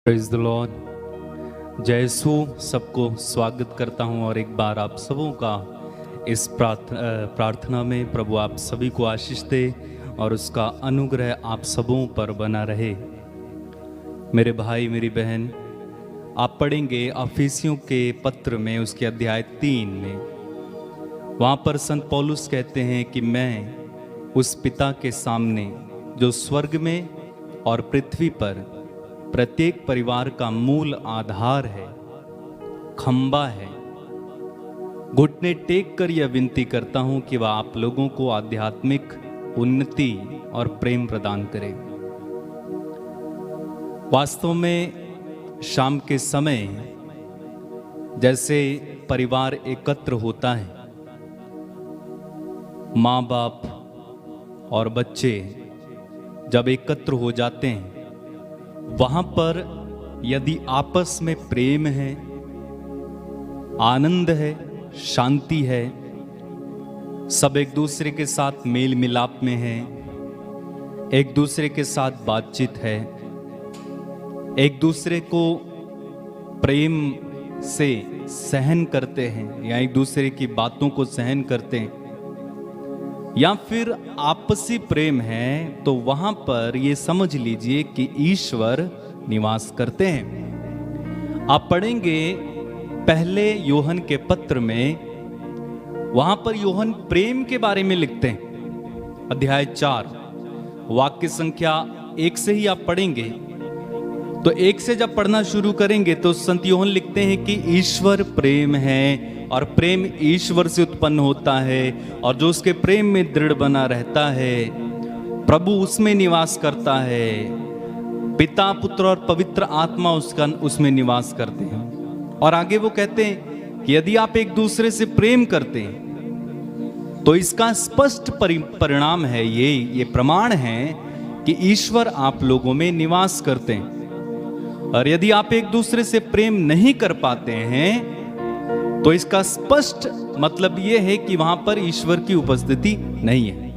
Praise the Lord. जय यीशु। सबको स्वागत करता हूं और एक बार आप सबों का इस प्रार्थना में प्रभु आप सभी को आशीष दे और उसका अनुग्रह आप सबों पर बना रहे। मेरे भाई मेरी बहन, आप पढ़ेंगे अफिसियों के पत्र में उसके अध्याय 3 में। वहाँ पर संत पौलुस कहते हैं कि मैं उस पिता के सामने जो स्वर्ग में और पृथ्वी पर प्रत्येक परिवार का मूल आधार है, खंबा है, घुटने टेक कर यह विनती करता हूं कि वह आप लोगों को आध्यात्मिक उन्नति और प्रेम प्रदान करे। वास्तव में शाम के समय जैसे परिवार एकत्र होता है, माँ बाप और बच्चे जब एकत्र हो जाते हैं, वहां पर यदि आपस में प्रेम है, आनंद है, शांति है, सब एक दूसरे के साथ मेल मिलाप में है, एक दूसरे के साथ बातचीत है, एक दूसरे को प्रेम से सहन करते हैं या एक दूसरे की बातों को सहन करते हैं, या फिर आपसी प्रेम है, तो वहां पर ये समझ लीजिए कि ईश्वर निवास करते हैं। आप पढ़ेंगे पहले यूहन्ना के पत्र में, वहां पर यूहन्ना प्रेम के बारे में लिखते हैं। अध्याय 4 वाक्य संख्या 1 से ही आप पढ़ेंगे, तो 1 से जब पढ़ना शुरू करेंगे तो संत यूहन्ना लिखते हैं कि ईश्वर प्रेम है और प्रेम ईश्वर से उत्पन्न होता है, और जो उसके प्रेम में दृढ़ बना रहता है, प्रभु उसमें निवास करता है, पिता पुत्र और पवित्र आत्मा उसमें निवास करते हैं। और आगे वो कहते हैं कि यदि आप एक दूसरे से प्रेम करते हैं तो इसका स्पष्ट परिणाम है, ये प्रमाण है कि ईश्वर आप लोगों में निवास करते हैं। और यदि आप एक दूसरे से प्रेम नहीं कर पाते हैं तो इसका स्पष्ट मतलब यह है कि वहां पर ईश्वर की उपस्थिति नहीं है।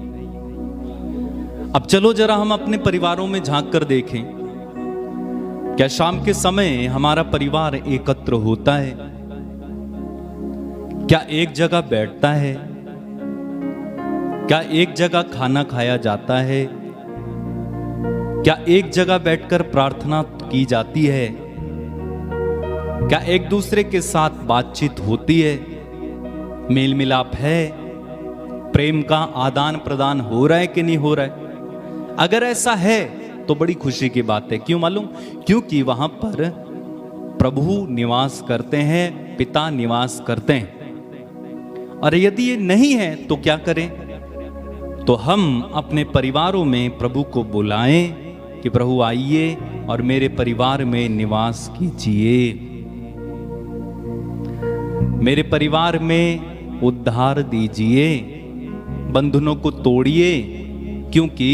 अब चलो जरा हम अपने परिवारों में झांक कर देखें, क्या शाम के समय हमारा परिवार एकत्र होता है? क्या एक जगह बैठता है? क्या एक जगह खाना खाया जाता है? क्या एक जगह बैठकर प्रार्थना की जाती है? क्या एक दूसरे के साथ बातचीत होती है? मेल मिलाप है? प्रेम का आदान प्रदान हो रहा है कि नहीं हो रहा है? अगर ऐसा है तो बड़ी खुशी की बात है। क्यों मालूम? क्योंकि वहां पर प्रभु निवास करते हैं, पिता निवास करते हैं। और यदि ये नहीं है तो क्या करें? तो हम अपने परिवारों में प्रभु को बुलाएं कि प्रभु आइए और मेरे परिवार में निवास कीजिए, मेरे परिवार में उद्धार दीजिए, बंधनों को तोड़िए, क्योंकि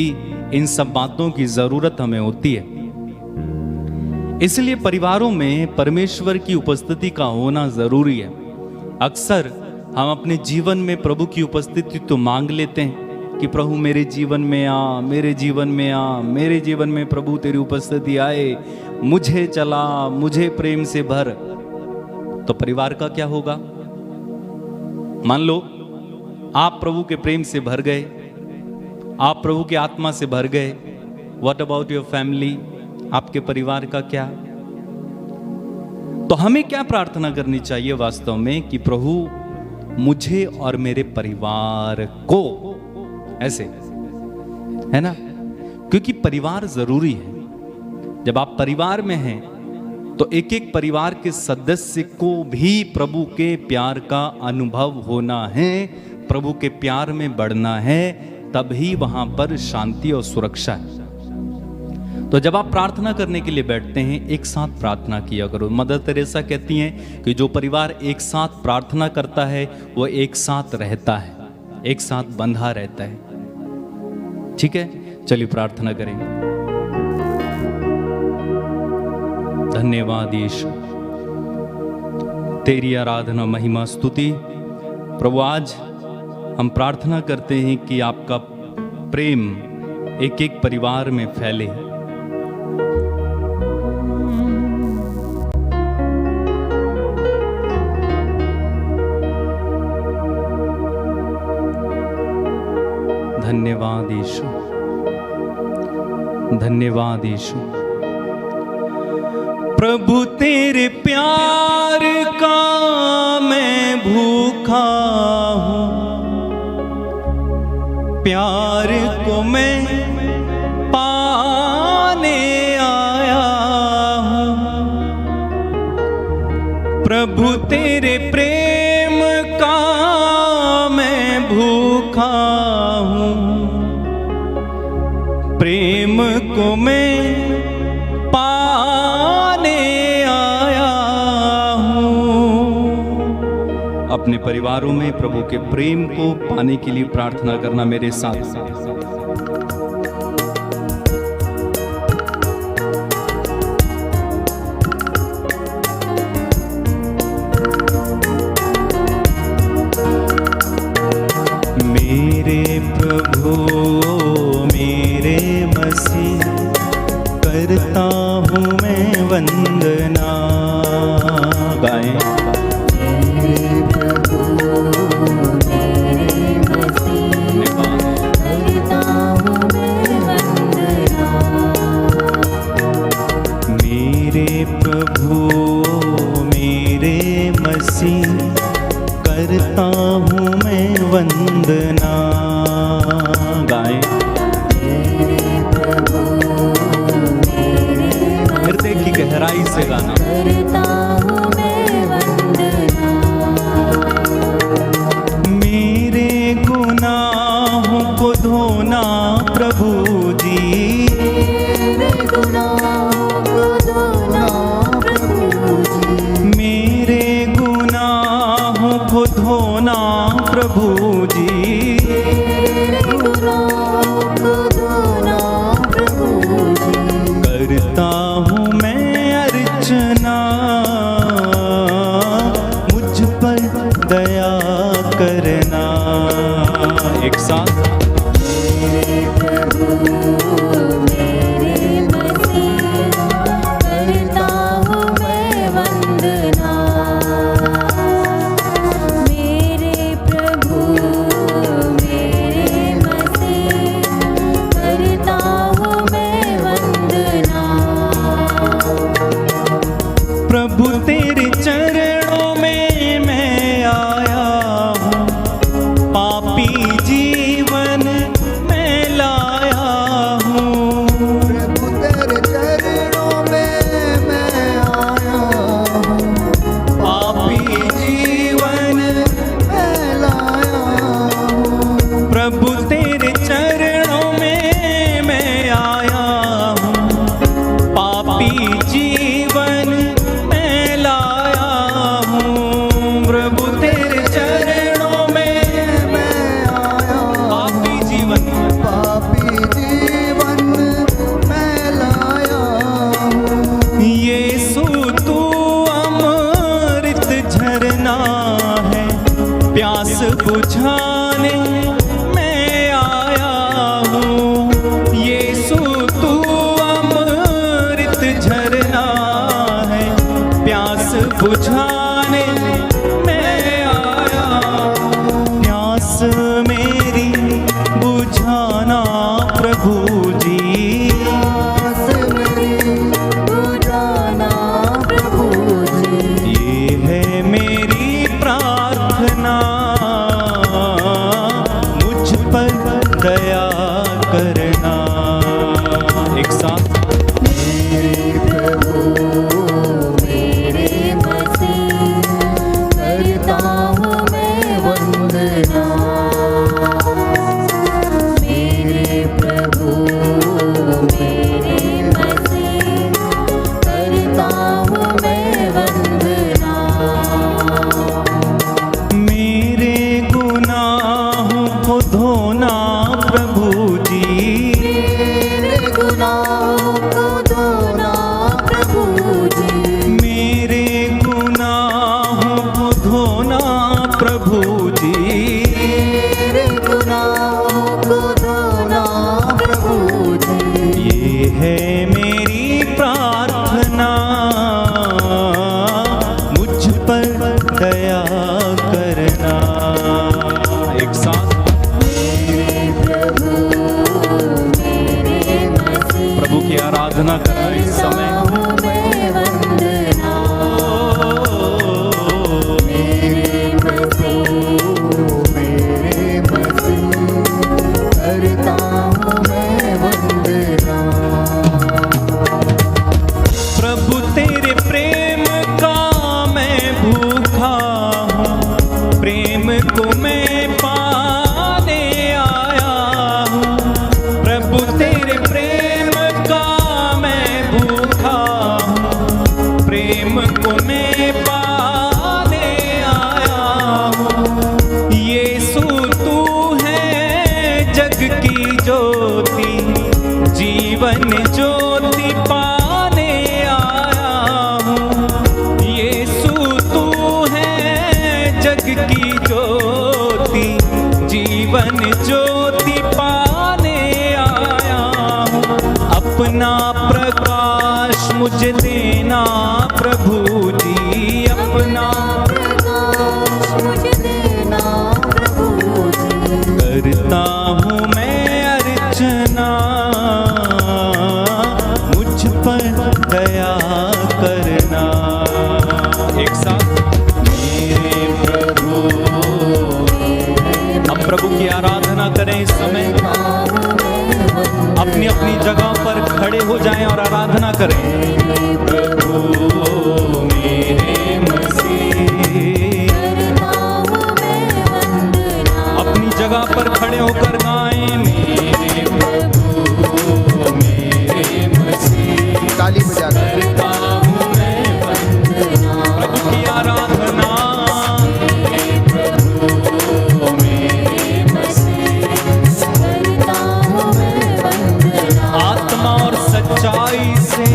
इन सब बातों की जरूरत हमें होती है। इसलिए परिवारों में परमेश्वर की उपस्थिति का होना जरूरी है। अक्सर हम अपने जीवन में प्रभु की उपस्थिति तो मांग लेते हैं कि प्रभु मेरे जीवन में आ, मेरे जीवन में आ, मेरे जीवन में प्रभु तेरी उपस्थिति आए, मुझे चला, मुझे प्रेम से भर। तो परिवार का क्या होगा? मान लो आप प्रभु के प्रेम से भर गए, आप प्रभु की आत्मा से भर गए, व्हाट अबाउट योर फैमिली? आपके परिवार का क्या? तो हमें क्या प्रार्थना करनी चाहिए वास्तव में कि प्रभु मुझे और मेरे परिवार को, ऐसे है ना, क्योंकि परिवार जरूरी है। जब आप परिवार में हैं तो एक एक परिवार के सदस्य को भी प्रभु के प्यार का अनुभव होना है, प्रभु के प्यार में बढ़ना है, तभी वहां पर शांति और सुरक्षा है। तो जब आप प्रार्थना करने के लिए बैठते हैं, एक साथ प्रार्थना किया करो। मदर तेरेसा कहती हैं कि जो परिवार एक साथ प्रार्थना करता है वो एक साथ रहता है, एक साथ बंधा रहता है। ठीक है, चलिए प्रार्थना करेंगे। धन्यवाद यीशु, तेरी आराधना महिमा स्तुति। प्रभु आज हम प्रार्थना करते हैं कि आपका प्रेम एक एक परिवार में फैले, यीशु, धन्यवाद यीशु। प्रभु तेरे प्यार का मैं भूखा हूँ, प्यार को मैं पाने आया हूँ। प्रभु तेरे प्रेम का मैं भूखा हूँ, प्रेम को मैं पाने आया हूँ। अपने परिवारों में प्रभु के प्रेम को पाने के लिए प्रार्थना करना मेरे साथ। मेरे प्रभु मेरे मसीह, करता हूँ मैं वंदना। गाएं। मेरे प्रभु मेरे मसीह, करता हूँ मैं वंदना। मेरे प्रभु मेरे मसीह, करता हूँ मैं वंदना। गाएं। हृदय की गहराई से गाना। करता हूँ मैं वंदना। मेरे गुनाहों को धोना प्रभु जी, मेरे गुनाहों को धोना प्रभु जी, मेरे गुनाहों को धोना प्रभु जी, मेरे गुनाहों को धोना प्रभु जी। करता हूँ मैं अर्चना, मुझ पर दया करना। एक साथ। मेरे प्रभु मेरे मसीह, करता हूँ मैं वंदना। मेरे प्रभु मेरे मसीह, करता हूँ मैं वंदना। प्रभु तेरे चरणों में मैं आया हूँ, पापी जीवन में लाया हूँ। प्रभु तेरे चरणों में मैं आया हूँ, पापी जीवन मैं लाया हूँ। प्रभु तेरे चरणों में मैं आया हूँ, पापी जीवन में लाया हूँ। प्रभु तेरे चरणों में मैं आया पापी जीवन, पापी जीवन मैं लाया हूँ। यीशु तू अमृत झरना है, प्यास बुझाने मैं आया हूँ। यीशु तू अमृत झरना है, प्यास बुझाने मैं आया हूँ। प्यास मेरी बुझाना प्रभु जी, आस मेरी बुझाना प्रभु जी। ये है मेरी प्रार्थना, मुझ पर दया करना। एक साथ। मेरे प्रभु मेरे मसीह, करता हूँ मैं वंदना। मेरे प्रभु मेरे मसीह, करता हूँ मैं वंदना। मेरे गुनाहों को धोना प्रभु जी, मेरे गुनाहों को धोना प्रभु जी, मेरे गुनाहों को धोना प्रभु जी, मेरे गुनाहों को धोना प्रभु जी। ये है मेरी प्रार्थना, प्रेम को मैं पाने आया हूँ। यीशु तू है जग की ज्योति, जीवन ज्योति पाने आया हूँ। यीशु तू है जग की ज्योति, जीवन ज्योति पाने आया हूँ। अपना प्रकाश मुझे देना प्रभु जी, अपना प्रकाश मुझे देना प्रभु जी। करता हूँ मैं अर्चना, मुझ पर दया करना। एक साथ मेरे प्रभु, हम प्रभु की आराधना करें इस समय। अपनी अपनी जगह पर खड़े हो जाएं और आराधना करें। प्रभु मेरे मसीह, अपनी जगह पर खड़े होकर गाएं। मेरे प्रभु मेरे मसीह, ताली बजाकर करता हूँ मैं वंदना, प्रभु की आराधना। प्रभु मेरे मसीह, करता हूँ मैं वंदना। आत्मा और सच्चाई से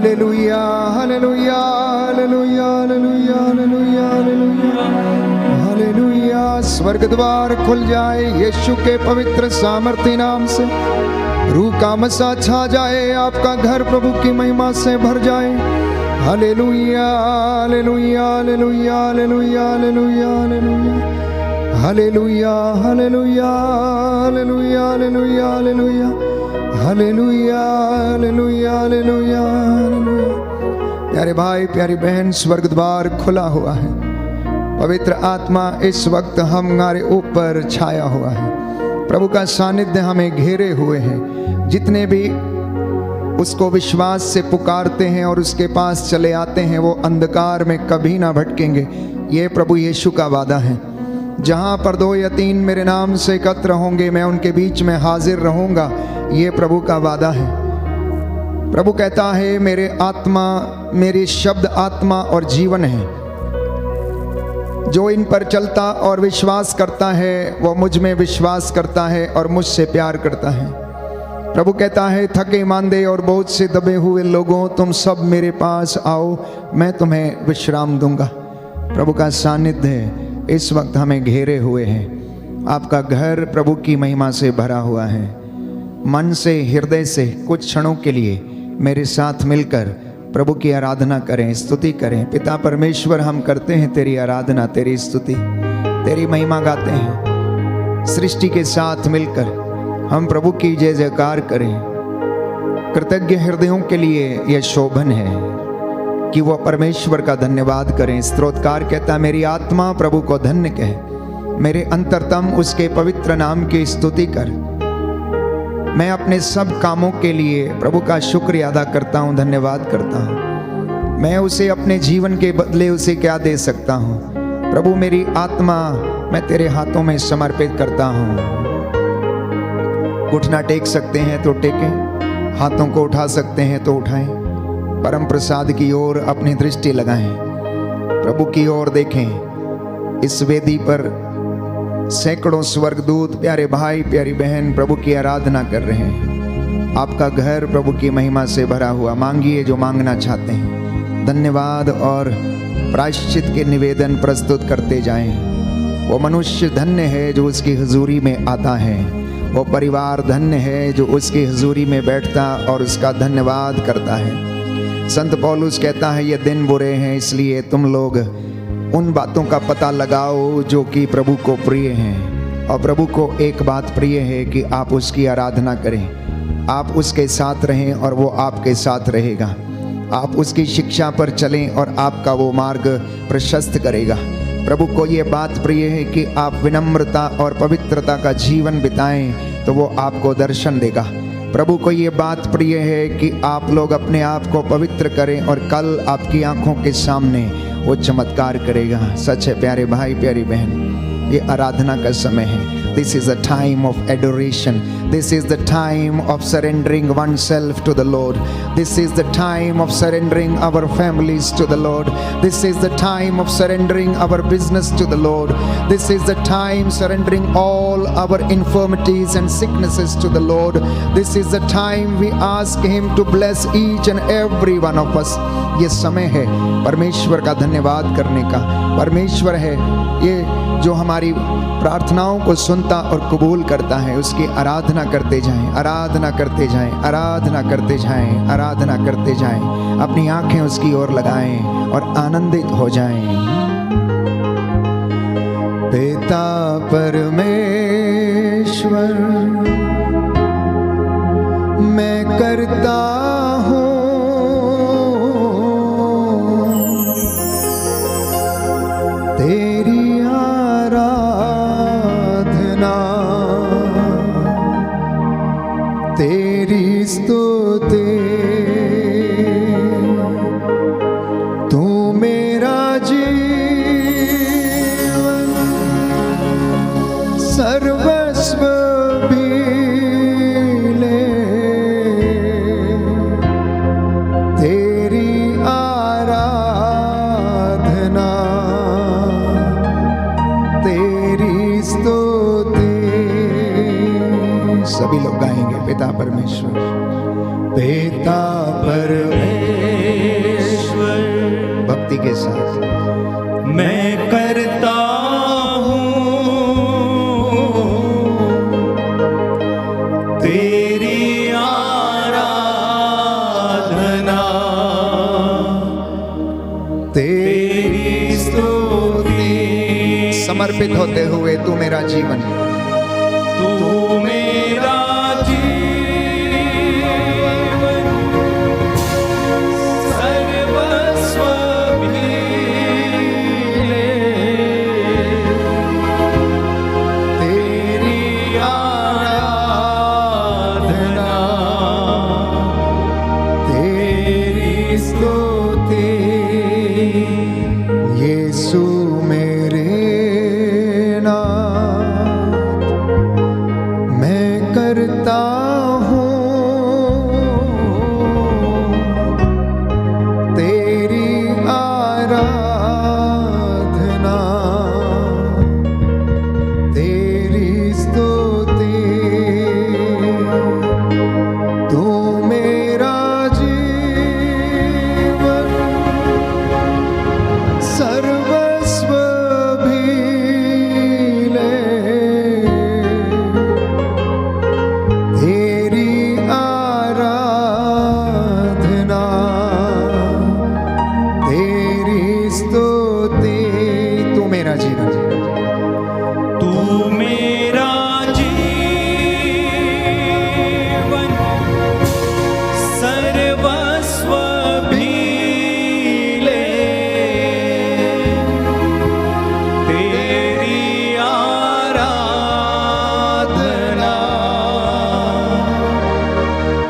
hallelujah hallelujah hallelujah hallelujah hallelujah hallelujah hallelujah. स्वर्ग द्वार खुल जाए यीशु के पवित्र सामर्थ्य नाम से। रूह का मसा छा जाए, आपका घर प्रभु की महिमा से भर जाए। Hallelujah hallelujah hallelujah hallelujah hallelujah hallelujah hallelujah hallelujah hallelujah hallelujah hallelujah hallelujah hallelujah hallelujah. प्यारे भाई प्यारी बहन, स्वर्ग द्वार खुला हुआ है। पवित्र आत्मा इस वक्त हमारे ऊपर छाया हुआ है। प्रभु का सानिध्य हमें घेरे हुए है। जितने भी उसको विश्वास से पुकारते हैं और उसके पास चले आते हैं, वो अंधकार में कभी ना भटकेंगे। ये प्रभु यीशु का वादा है। जहाँ पर 2 या 3 मेरे नाम से एकत्र होंगे, मैं उनके बीच में हाजिर रहूंगा। ये प्रभु का वादा है। प्रभु कहता है, मेरे आत्मा, मेरे शब्द आत्मा और जीवन है। जो इन पर चलता और विश्वास करता है, वो मुझ में विश्वास करता है और मुझसे प्यार करता है। प्रभु कहता है, थके मांदे और बहुत से दबे हुए लोगों, तुम सब मेरे पास आओ, मैं तुम्हें विश्राम दूंगा। प्रभु का सानिध्य इस वक्त हमें घेरे हुए है। आपका घर प्रभु की महिमा से भरा हुआ है। मन से, हृदय से कुछ क्षणों के लिए मेरे साथ मिलकर प्रभु की आराधना करें, स्तुति करें। पिता परमेश्वर, हम करते हैं तेरी आराधना, तेरी स्तुति, तेरी महिमा गाते हैं। सृष्टि के साथ मिलकर हम प्रभु की जय जयकार करें। कृतज्ञ हृदयों के लिए यह शोभन है कि वो परमेश्वर का धन्यवाद करें। स्तोत्रकार कहता, मेरी आत्मा प्रभु को धन्य कहे, मेरे अंतरतम उसके पवित्र नाम की स्तुति कर। मैं अपने सब कामों के लिए प्रभु का शुक्रिया अदा करता हूँ, धन्यवाद करता हूँ। मैं उसे अपने जीवन के बदले उसे क्या दे सकता हूँ। प्रभु मेरी आत्मा मैं तेरे हाथों में समर्पित करता हूँ। उठना टेक सकते हैं तो टेकें, हाथों को उठा सकते हैं तो उठाएं। परम प्रसाद की ओर अपनी दृष्टि लगाएं, प्रभु की ओर देखें। इस वेदी पर सैकड़ों स्वर्गदूत, प्यारे भाई प्यारी बहन प्रभु की आराधना कर रहे हैं। आपका घर प्रभु की महिमा से भरा हुआ। मांगिए जो मांगना चाहते हैं। धन्यवाद और प्रायश्चित के निवेदन प्रस्तुत करते जाएं। वो मनुष्य धन्य है जो उसकी हुजूरी में आता है। वो परिवार धन्य है जो उसकी हुजूरी में बैठता और उसका धन्यवाद करता है। संत पौलुस कहता है, ये दिन बुरे हैं, इसलिए तुम लोग उन बातों का पता लगाओ जो कि प्रभु को प्रिय हैं। और प्रभु को एक बात प्रिय है कि आप उसकी आराधना करें, आप उसके साथ रहें और वो आपके साथ रहेगा। आप उसकी शिक्षा पर चलें और आपका वो मार्ग प्रशस्त करेगा। प्रभु को ये बात प्रिय है कि आप विनम्रता और पवित्रता का जीवन बिताएं, तो वो आपको दर्शन देगा। प्रभु को ये बात प्रिय है कि आप लोग अपने आप को पवित्र करें और कल आपकी आंखों के सामने वो चमत्कार करेगा। सच है प्यारे भाई प्यारी बहन, ये आराधना का समय है। This is a time of adoration. This is the time of surrendering oneself to the Lord. This is the time of surrendering our families to the Lord. This is the time of surrendering our business to the Lord. This is the time surrendering all our infirmities and sicknesses to the Lord. This is the time we ask Him to bless each and every one of us. ये समय है परमेश्वर का धन्यवाद करने का। परमेश्वर है ये जो हमारी प्रार्थनाओं को सुनता और कबूल करता है। उसकी आराधना करते जाएं, आराधना करते जाएं, आराधना करते जाएं, आराधना करते जाएं। अपनी आंखें उसकी ओर लगाएं और आनंदित हो जाएं। पिता परमेश्वर, मैं करता हूँ तेरी तेरी स्तुति। तू मेरा जीवन सर्वस्व भी ले, तेरी आराधना तेरी स्तुति। सभी लोग गाएंगे। पिता परमेश्वर, पिता परमेश्वर, भक्ति के साथ। मैं करता हूँ तेरी आराधना, तेरी स्तुति समर्पित होते हुए तू मेरा जीवन, तू मेरा जीवन सर्वस्व भी ले, तेरी आराधना तेरी स्तुति। यीशु मेरे नाथ, मैं करता हूँ तेरी आराधना, तेरी स्तुति। तू मेरा जीवन सर्वस्व भी ले, तेरी आराधना तेरी स्तुति। तू मेरा जीवन, तू मेरा जीवन सर्वस्व भी ले, तेरी आराधना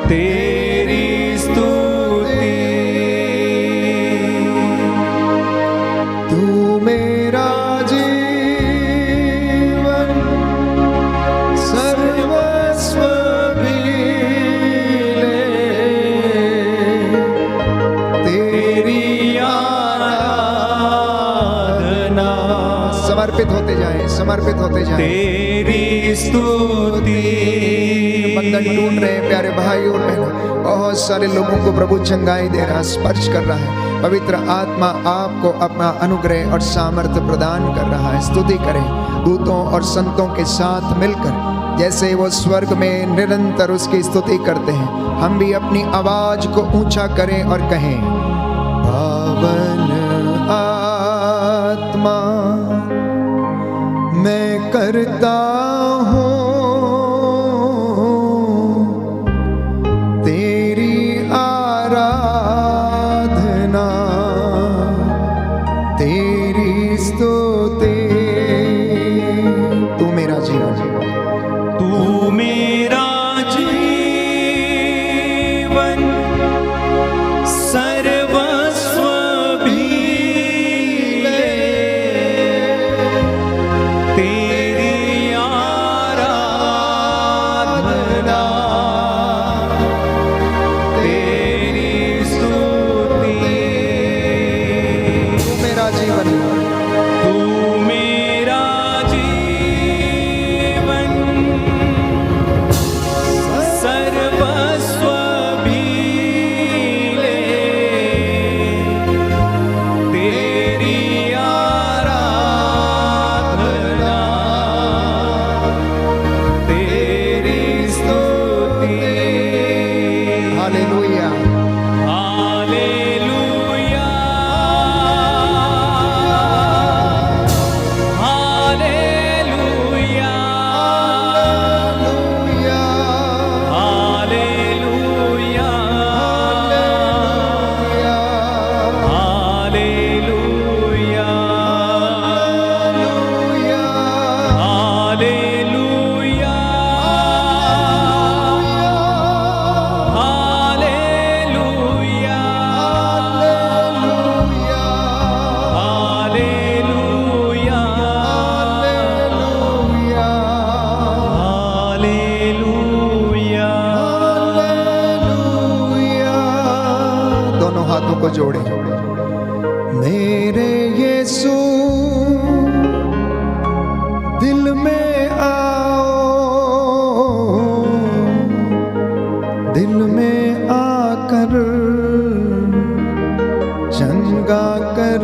तेरी स्तुति। तू मेरा जीवन सर्वस्व भी ले, तेरी आराधना समर्पित होते जाए, समर्पित होते जाए। तेरी स्तुति। बंधन टूट रहे हैं प्यारे भाई और बहनों, बहुत सारे लोगों को प्रभु चंगाई दे रहा, स्पर्श कर रहा है। पवित्र आत्मा आपको अपना अनुग्रह और सामर्थ्य प्रदान कर रहा है। स्तुति करें दूतों और संतों के साथ मिलकर, जैसे वो स्वर्ग में निरंतर उसकी स्तुति करते हैं। हम भी अपनी आवाज को ऊंचा करें और कहें, पावन आत्मा मैं करता हूँ तेरी आराधना, तेरी स्तुति। तू मेरा जीवन, तू मेरा जीवन सर्वस्व भी ले, तेरी आराधना तेरी स्तुति। तू मेरा जीवन, तू मेरा जीवन सर्वस्व भी ले, तेरी आराधना तेरी स्तुति। Hallelujah, hallelujah, hallelujah, hallelujah, hallelujah, hallelujah, hallelujah, hallelujah, hallelujah, hallelujah, hallelujah. दोनों हाथों को जोड़े। मेरे यीशु दिल में आओ, दिल में आकर चंगा कर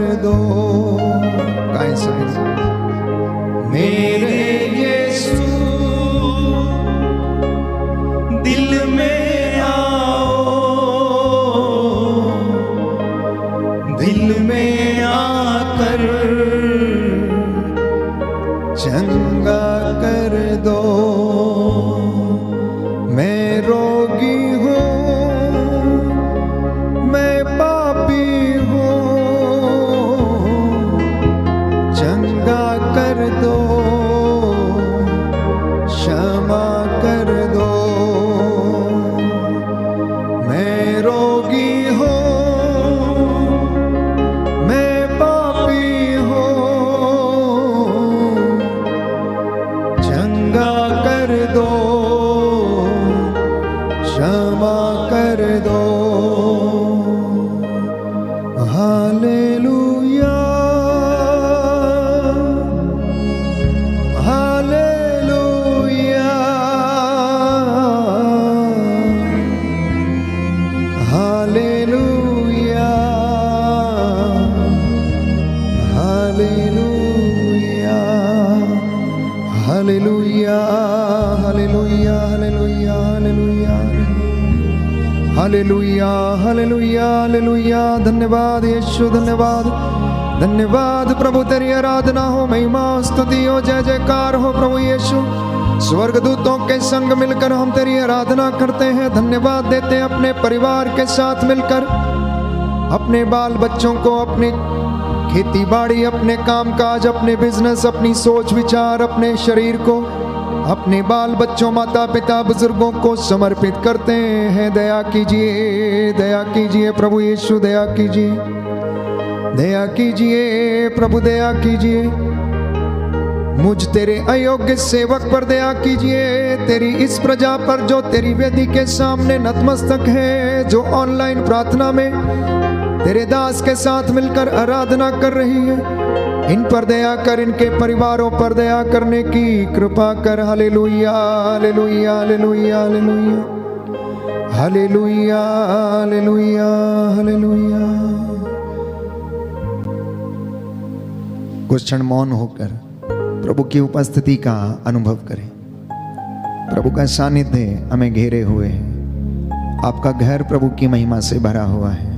hallelujah hallelujah hallelujah hallelujah hallelujah hallelujah. धन्यवाद यीशु, धन्यवाद धन्यवाद प्रभु, तेरी आराधना हो, महिमा स्तुति हो, जय जयकार हो प्रभु यीशु। स्वर्गदूतों के संग मिलकर हम तेरी आराधना करते हैं, धन्यवाद देते हैं अपने परिवार के साथ मिलकर, अपने बाल बच्चों को, अपनी खेती बाड़ी, अपने काम काज, अपने बिजनेस, अपनी सोच विचार, अपने शरीर को, अपने बाल बच्चों, माता पिता, बुजुर्गों को समर्पित करते हैं। दया कीजिए प्रभु यीशु, दया कीजिए प्रभु, दया कीजिए। मुझ तेरे अयोग्य सेवक पर दया कीजिए, तेरी इस प्रजा पर जो तेरी वेदी के सामने नतमस्तक है, जो ऑनलाइन प्रार्थना में तेरे दास के साथ मिलकर आराधना कर रही है, इन पर दया कर, इनके परिवारों पर दया करने की कृपा कर। Hallelujah hallelujah hallelujah hallelujah hallelujah hallelujah hallelujah. कुछ क्षण मौन होकर प्रभु की उपस्थिति का अनुभव करें। प्रभु का सानिध्य हमें घेरे हुए है, आपका घर प्रभु की महिमा से भरा हुआ है।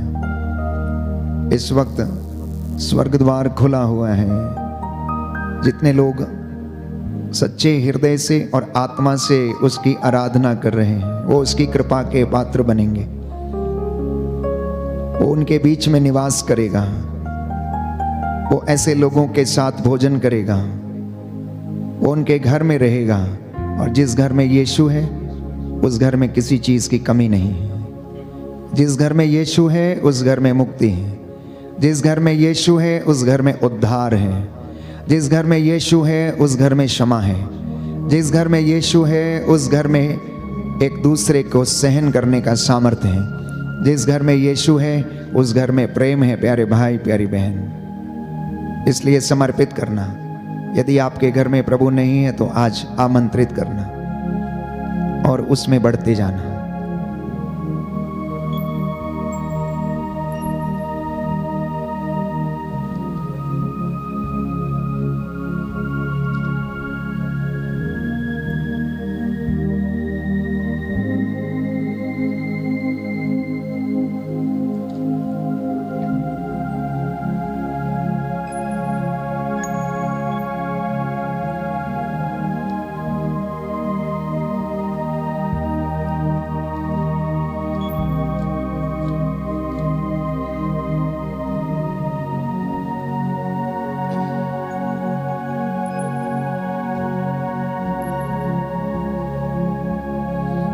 इस वक्त स्वर्ग द्वार खुला हुआ है, जितने लोग सच्चे हृदय से और आत्मा से उसकी आराधना कर रहे हैं, वो उसकी कृपा के पात्र बनेंगे। वो उनके बीच में निवास करेगा, वो ऐसे लोगों के साथ भोजन करेगा, वो उनके घर में रहेगा। और जिस घर में यीशु है उस घर में किसी चीज की कमी नहीं है। जिस घर में यीशु है उस घर में मुक्ति है। जिस घर में यीशु है उस घर में उद्धार है। जिस घर में यीशु है उस घर में क्षमा है। जिस घर में यीशु है उस घर में एक दूसरे को सहन करने का सामर्थ्य है। जिस घर में यीशु है उस घर में प्रेम है। प्यारे भाई प्यारी बहन, इसलिए समर्पित करना। यदि आपके घर में प्रभु नहीं है तो आज आमंत्रित करना और उसमें बढ़ते जाना।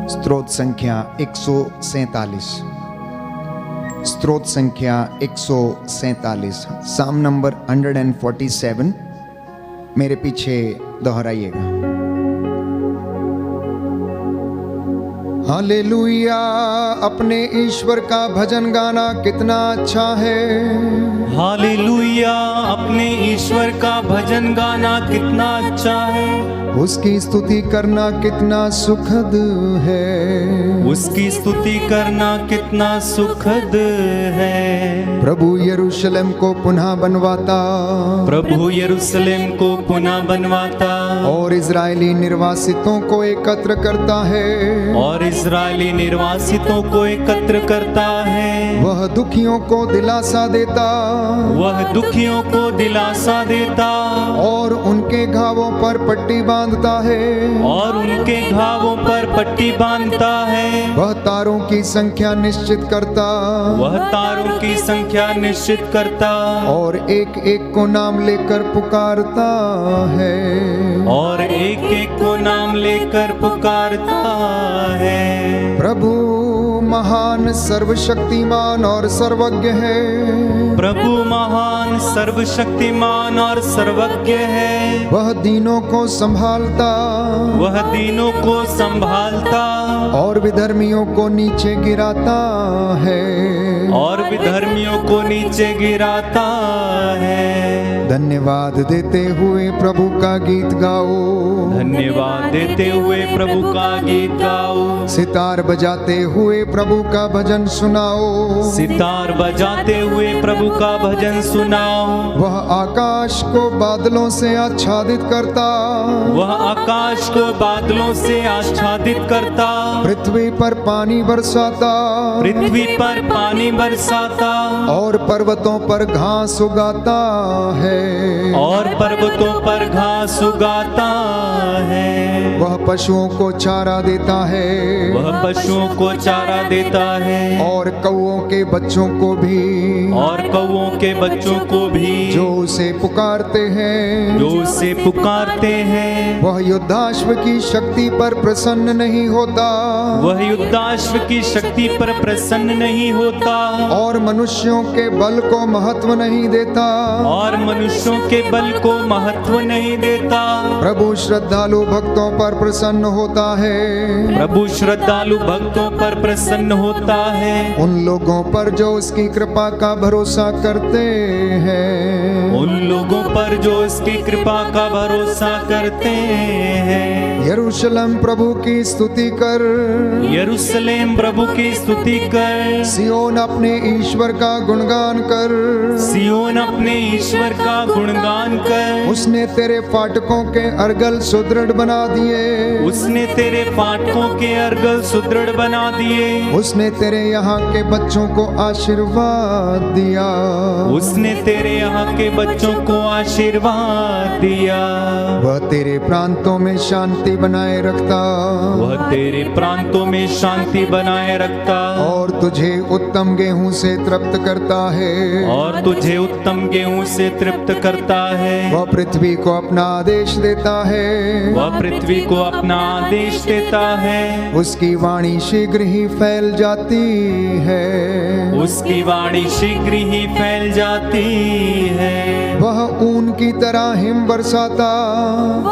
स्त्रोत संख्या 147, स्त्रोत संख्या 147, साम नंबर 147 मेरे पीछे दोहराइएगा। हालेलुया, अपने ईश्वर का भजन गाना कितना अच्छा है। हालेलुया, अपने ईश्वर का भजन गाना कितना अच्छा है। उसकी स्तुति करना कितना सुखद है। उसकी स्तुति करना कितना सुखद है। प्रभु यरूशलेम को पुनः बनवाता, प्रभु यरूशलेम को पुनः बनवाता, और इजरायली निर्वासितों को एकत्र करता है। और इजरायली निर्वासितों को एकत्र करता है। वह दुखियों को दिलासा देता, वह दुखियों को दिलासा देता, और उनके घावों पर पट्टी बांधता है। और उनके घावों पर पट्टी बांधता है। वह तारों की संख्या निश्चित करता, वह तारों की संख्या निश्चित करता, और एक एक को नाम लेकर पुकारता है। और एक एक को नाम लेकर पुकारता है। प्रभु महान, सर्वशक्तिमान और सर्वज्ञ है। प्रभु महान, सर्वशक्तिमान और सर्वज्ञ है। वह दीनों को संभालता, वह दीनों को संभालता, और विधर्मियों को नीचे गिराता है। और विधर्मियों को नीचे गिराता है। धन्यवाद देते हुए प्रभु का गीत गाओ। धन्यवाद देते हुए प्रभु का गीत गाओ। सितार बजाते हुए प्रभु का भजन सुनाओ। सितार बजाते हुए प्रभु का भजन सुनाओ। वह वह आकाश को बादलों से आच्छादित करता, वह आकाश को बादलों से आच्छादित करता, पृथ्वी पर पानी बरसाता, पृथ्वी पर पानी बरसाता, और पर्वतों पर घास उगाता है। और पर्वतों पर घास उगाता है। वह पशुओं को चारा देता है, वह पशुओं को चारा देता है, और कौओं के बच्चों को भी, और कौओं के बच्चों को भी, जो उसे पुकारते हैं। जो उसे पुकारते हैं। वह युद्धाश्व की शक्ति पर प्रसन्न नहीं होता, वह युद्धाश्व की शक्ति पर प्रसन्न नहीं होता, और मनुष्यों के बल को महत्व नहीं देता। और मनुष्यों के बल को महत्व नहीं देता। प्रभु श्रद्धालु भक्तों पर प्रसन्न होता है, प्रभु श्रद्धालु भक्तों पर प्रसन्न होता है। उन लोगों पर जो उसकी कृपा का भरोसा करते हैं। उन लोगों पर जो उसकी कृपा का भरोसा करते हैं। यरूशलेम प्रभु की स्तुति कर, यरूशलेम प्रभु की स्तुति कर, सियोन अपने ईश्वर का गुणगान कर। सियोन अपने ईश्वर का गुणगान कर। उसने तेरे फाटकों के अर्गल सुदृढ़ बना दिए, उसने तेरे फाटकों के अर्गल सुदृढ़ बना दिए। उसने तेरे यहाँ के बच्चों को आशीर्वाद दिया, उसने तेरे यहाँ के बच्चों को आशीर्वाद दिया। वह तेरे प्रांतों में शांति बनाए रखता, वह तेरे प्रांतों में शांति बनाए रखता, और तुझे उत्तम गेहूं से तृप्त करता है। और तुझे उत्तम गेहूं से तृप्त करता है। वह पृथ्वी को अपना आदेश देता है, वह पृथ्वी को अपना आदेश देता है। उसकी वाणी शीघ्र ही फैल जाती है, उसकी वाणी शीघ्र ही फैल जाती है। वह ऊन की तरह हिम बरसाता,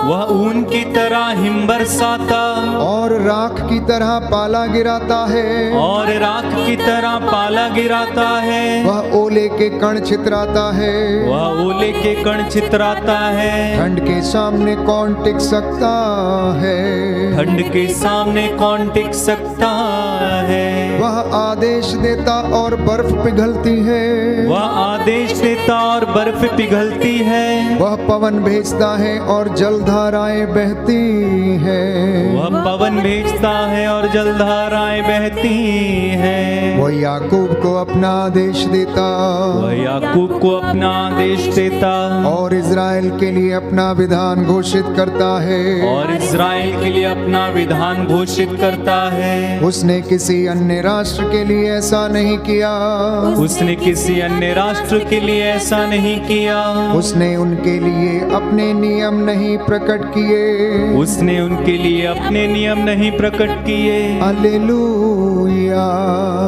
वह ऊन की तरह हिम बरसाता, और राख की तरह पाला गिराता है। और राख की तरह पाला गिराता है। वह ओले के कण छितराता है, वह ओले के कण छितराता है। ठंड के सामने कौन टिक सकता है। ठंड के सामने कौन टिक सकता है। वह आदेश देता और बर्फ पिघलती है, वह आदेश देता और बर्फ पिघलती है। वह पवन भेजता है और जलधाराएं बहती है। वह पवन भेजता है और जलधाराएं बहती हैं। वह याकूब को अपना आदेश देता, वह याकूब को अपना आदेश देता, और इज़राइल के लिए अपना विधान घोषित करता है। और इज़राइल के लिए अपना विधान घोषित करता है। उसने किसी अन्य राष्ट्र के लिए ऐसा नहीं किया, उसने किसी अन्य राष्ट्र के लिए ऐसा नहीं किया। उसने उनके लिए अपने नियम नहीं प्रकट किए। उसने उनके लिए अपने नियम नहीं प्रकट किए। Hallelujah,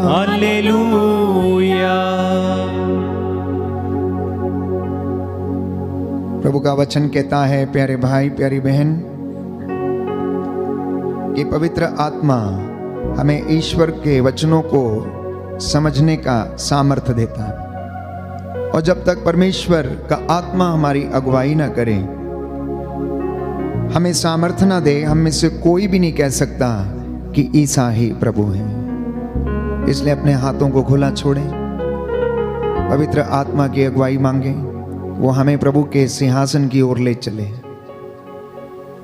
hallelujah. प्रभु का वचन कहता है, प्यारे भाई प्यारी बहन, कि पवित्र आत्मा हमें ईश्वर के वचनों को समझने का सामर्थ्य देता है। और जब तक परमेश्वर का आत्मा हमारी अगुवाई ना करे, हमें सामर्थ्य ना दे, हम में से कोई भी नहीं कह सकता कि ईसा ही प्रभु है। इसलिए अपने हाथों को खुला छोड़ें, पवित्र आत्मा की अगुवाई मांगे, वो हमें प्रभु के सिंहासन की ओर ले चले।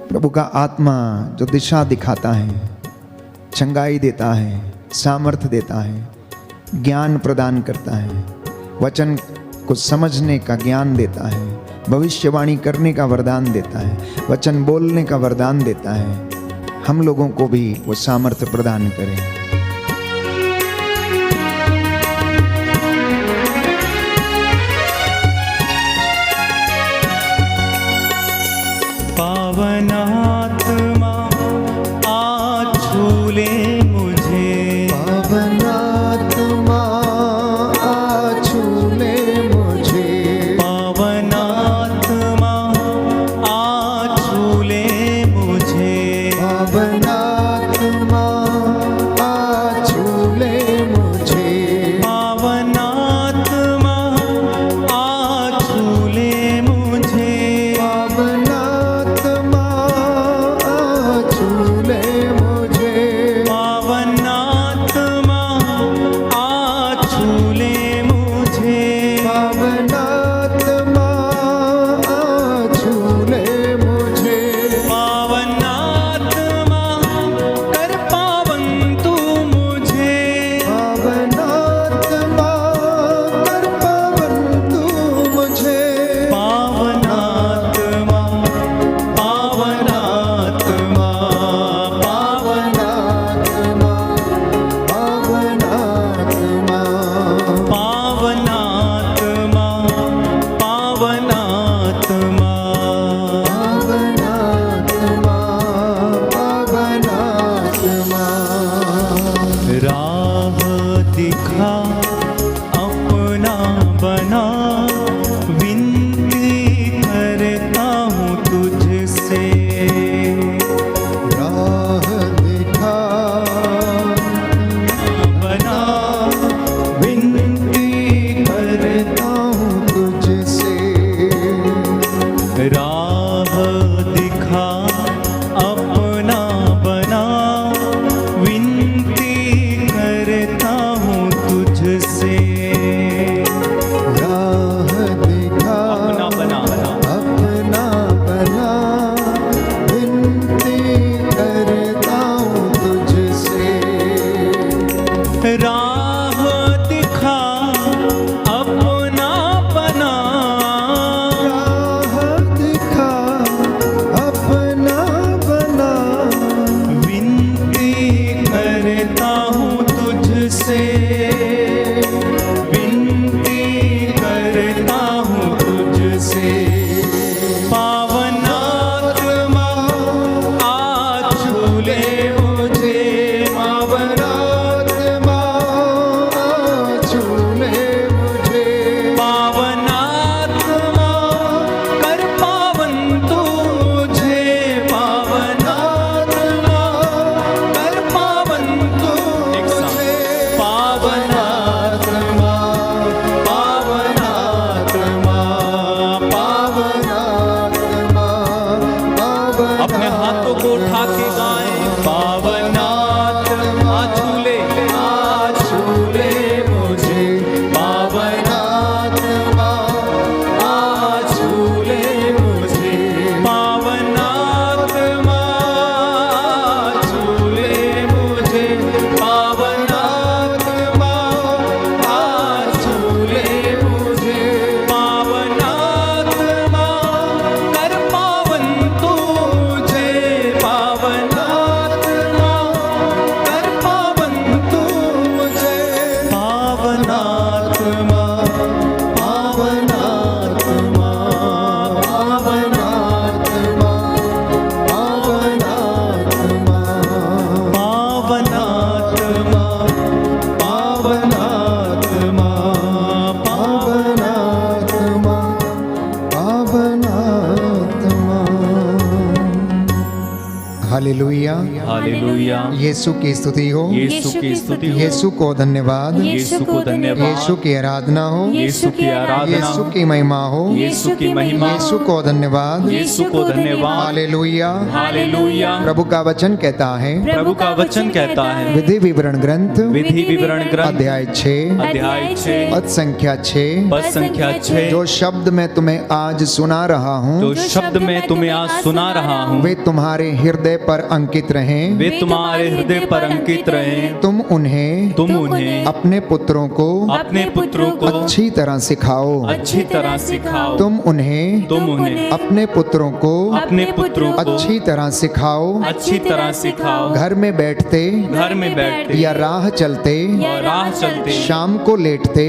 प्रभु का आत्मा जो दिशा दिखाता है, चंगाई देता है, सामर्थ्य देता है, ज्ञान प्रदान करता है, वचन को समझने का ज्ञान देता है, भविष्यवाणी करने का वरदान देता है, वचन बोलने का वरदान देता है। हम लोगों को भी वो सामर्थ्य प्रदान करें। पावन आत्मा आ छू ले मुझे। पावन आत्मा आ छू ले मुझे। पावन आत्मा आ छू ले मुझे। पावन आत्मा आ छू ले मुझे। पावन आत्मा आ छू ले मुझे। पावन आत्मा आ छू ले मुझे। हालेलुया। हालेलुया। यीशु की स्तुति हो, यीशु की स्तुति हो, यीशु को धन्यवाद, यीशु को धन्यवाद, यीशु की आराधना हो, यीशु की आराधना, यीशु की महिमा हो, यीशु की महिमा, यीशु को धन्यवाद, यीशु को धन्यवाद। हालेलुया। हालेलुया। प्रभु का वचन कहता है, प्रभु का वचन कहता है, विधि विवरण ग्रंथ विधि विवरण ग्रंथ अध्याय 6 अध्याय 6 पद संख्या 6, पद संख्या 6, जो शब्द मैं तुम्हें आज सुना रहा हूँ जो शब्द मैं तुम्हें आज सुना रहा हूँ, वे तुम्हारे हृदय पर अंकित रहें, वे तुम्हारे हृदय पर अंकित रहें। तुम उन्हें अपने पुत्रों को अच्छी तरह सिखाओ, अच्छी तरह सिखाओ। तुम उन्हें अपने पुत्रों को अच्छी तरह सिखाओ, अच्छी तरह सिखाओ। घर में बैठते या राह चलते, शाम को लेटते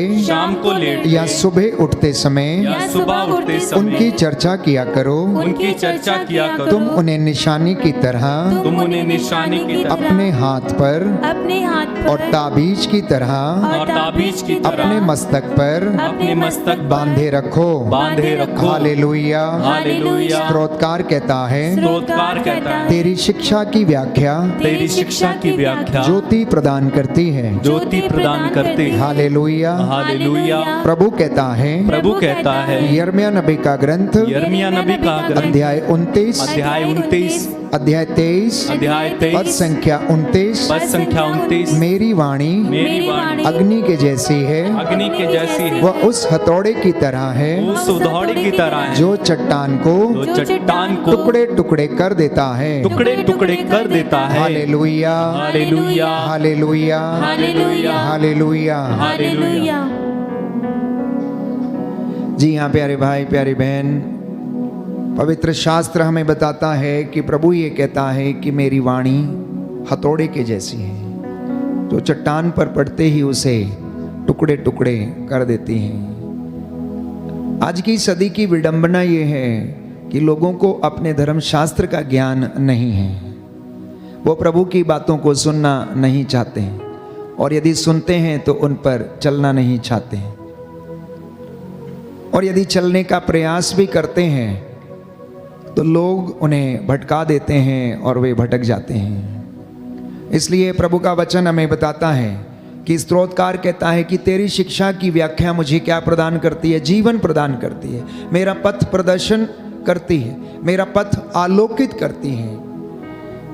या सुबह उठते समय सुबह उठते उनकी चर्चा किया करो। तुम उन्हें निशानी की तरह अपने हाथ पर और ताबीज की तरह अपने मस्तक बांधे रखो। हालेलुया। स्तोत्रकार कहता है, तेरी शिक्षा की व्याख्या ज्योति प्रदान करती है। हालेलुया। प्रभु कहता है, यिर्मयाह नबी का ग्रंथ अध्याय 29 अध्याय 23 पद संख्या 29, मेरी वाणी अग्नि के जैसी है, वह उस हथौड़े की तरह है जो चट्टान को टुकड़े टुकड़े कर देता है। हालेलुया। हालेलुया। हालेलुया। जी हाँ प्यारे भाई प्यारी बहन, पवित्र शास्त्र हमें बताता है कि प्रभु ये कहता है कि मेरी वाणी हथौड़े के जैसी है, जो चट्टान पर पड़ते ही उसे टुकड़े टुकड़े कर देती है। आज की सदी की विडंबना ये है कि लोगों को अपने धर्म शास्त्र का ज्ञान नहीं है। वो प्रभु की बातों को सुनना नहीं चाहते हैं, और यदि सुनते हैं तो उन पर चलना नहीं चाहते हैं, और यदि चलने का प्रयास भी करते हैं तो लोग उन्हें भटका देते हैं और वे भटक जाते हैं। इसलिए प्रभु का वचन हमें बताता है कि स्तोत्रकार कहता है कि तेरी शिक्षा की व्याख्या मुझे क्या प्रदान करती है? जीवन प्रदान करती है, मेरा पथ प्रदर्शन करती है, मेरा पथ आलोकित करती है।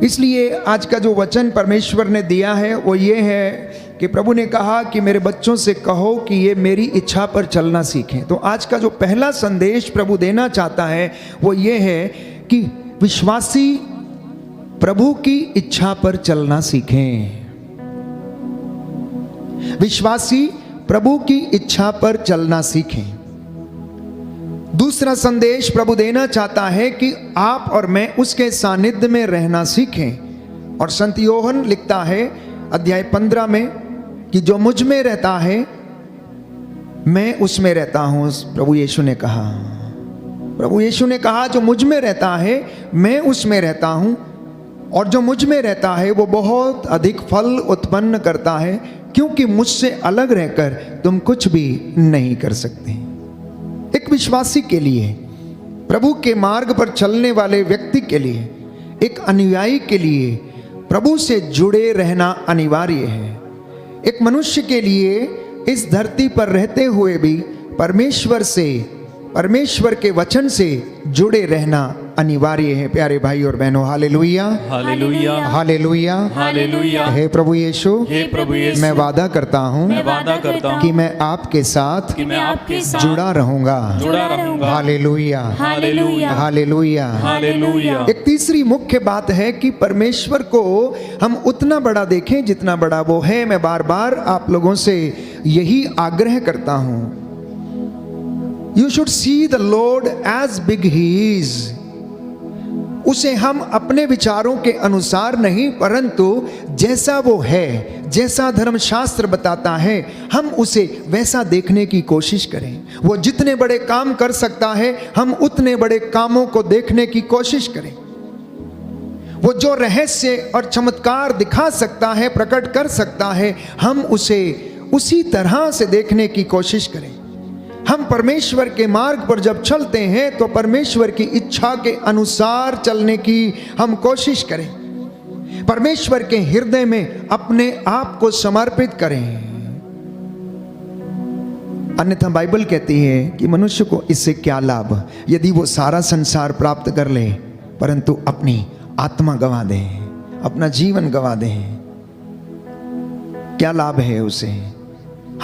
इसलिए आज का जो वचन परमेश्वर ने दिया है वो ये है कि प्रभु ने कहा कि मेरे बच्चों से कहो कि ये मेरी इच्छा पर चलना सीखें। तो आज का जो पहला संदेश प्रभु देना चाहता है वो ये है कि विश्वासी प्रभु की इच्छा पर चलना सीखें। विश्वासी प्रभु की इच्छा पर चलना सीखें। दूसरा संदेश प्रभु देना चाहता है कि आप और मैं उसके सानिध्य में रहना सीखें। और संत योहन लिखता है अध्याय 15 में कि जो मुझ में रहता है मैं उसमें रहता हूं। प्रभु यीशु ने कहा जो मुझ में रहता है मैं उसमें रहता हूं, और जो मुझ में रहता है वो बहुत अधिक फल उत्पन्न करता है, क्योंकि मुझसे अलग रहकर तुम कुछ भी नहीं कर सकते। एक विश्वासी के लिए, प्रभु के मार्ग पर चलने वाले व्यक्ति के लिए, एक अनुयायी के लिए प्रभु से जुड़े रहना अनिवार्य है। एक मनुष्य के लिए इस धरती पर रहते हुए भी परमेश्वर के वचन से जुड़े रहना अनिवार्य है। प्यारे भाई और बहनों, हालेलुया। हालेलुया। हालेलुया। हालेलुया। हे प्रभु यीशु, मैं वादा करता हूँ कि मैं आपके साथ जुड़ा रहूंगा। हालेलुया। हालेलुया। हालेलुया। हालेलुया। एक तीसरी मुख्य बात है कि परमेश्वर को हम उतना बड़ा देखें जितना बड़ा वो है। मैं बार बार आप लोगों से यही आग्रह करता हूं, you should see the lord as big he is. उसे हम अपने विचारों के अनुसार नहीं, परंतु जैसा वो है, जैसा धर्मशास्त्र बताता है, हम उसे वैसा देखने की कोशिश करें। वो जितने बड़े काम कर सकता है, हम उतने बड़े कामों को देखने की कोशिश करें। वो जो रहस्य और चमत्कार दिखा सकता है, प्रकट कर सकता है, हम उसे उसी तरह से देखने की कोशिश करें। हम परमेश्वर के मार्ग पर जब चलते हैं तो परमेश्वर की इच्छा के अनुसार चलने की हम कोशिश करें। परमेश्वर के हृदय में अपने आप को समर्पित करें। अन्यथा बाइबल कहती है कि मनुष्य को इससे क्या लाभ यदि वो सारा संसार प्राप्त कर ले परंतु अपनी आत्मा गंवा दे, अपना जीवन गंवा दे। क्या लाभ है उसे?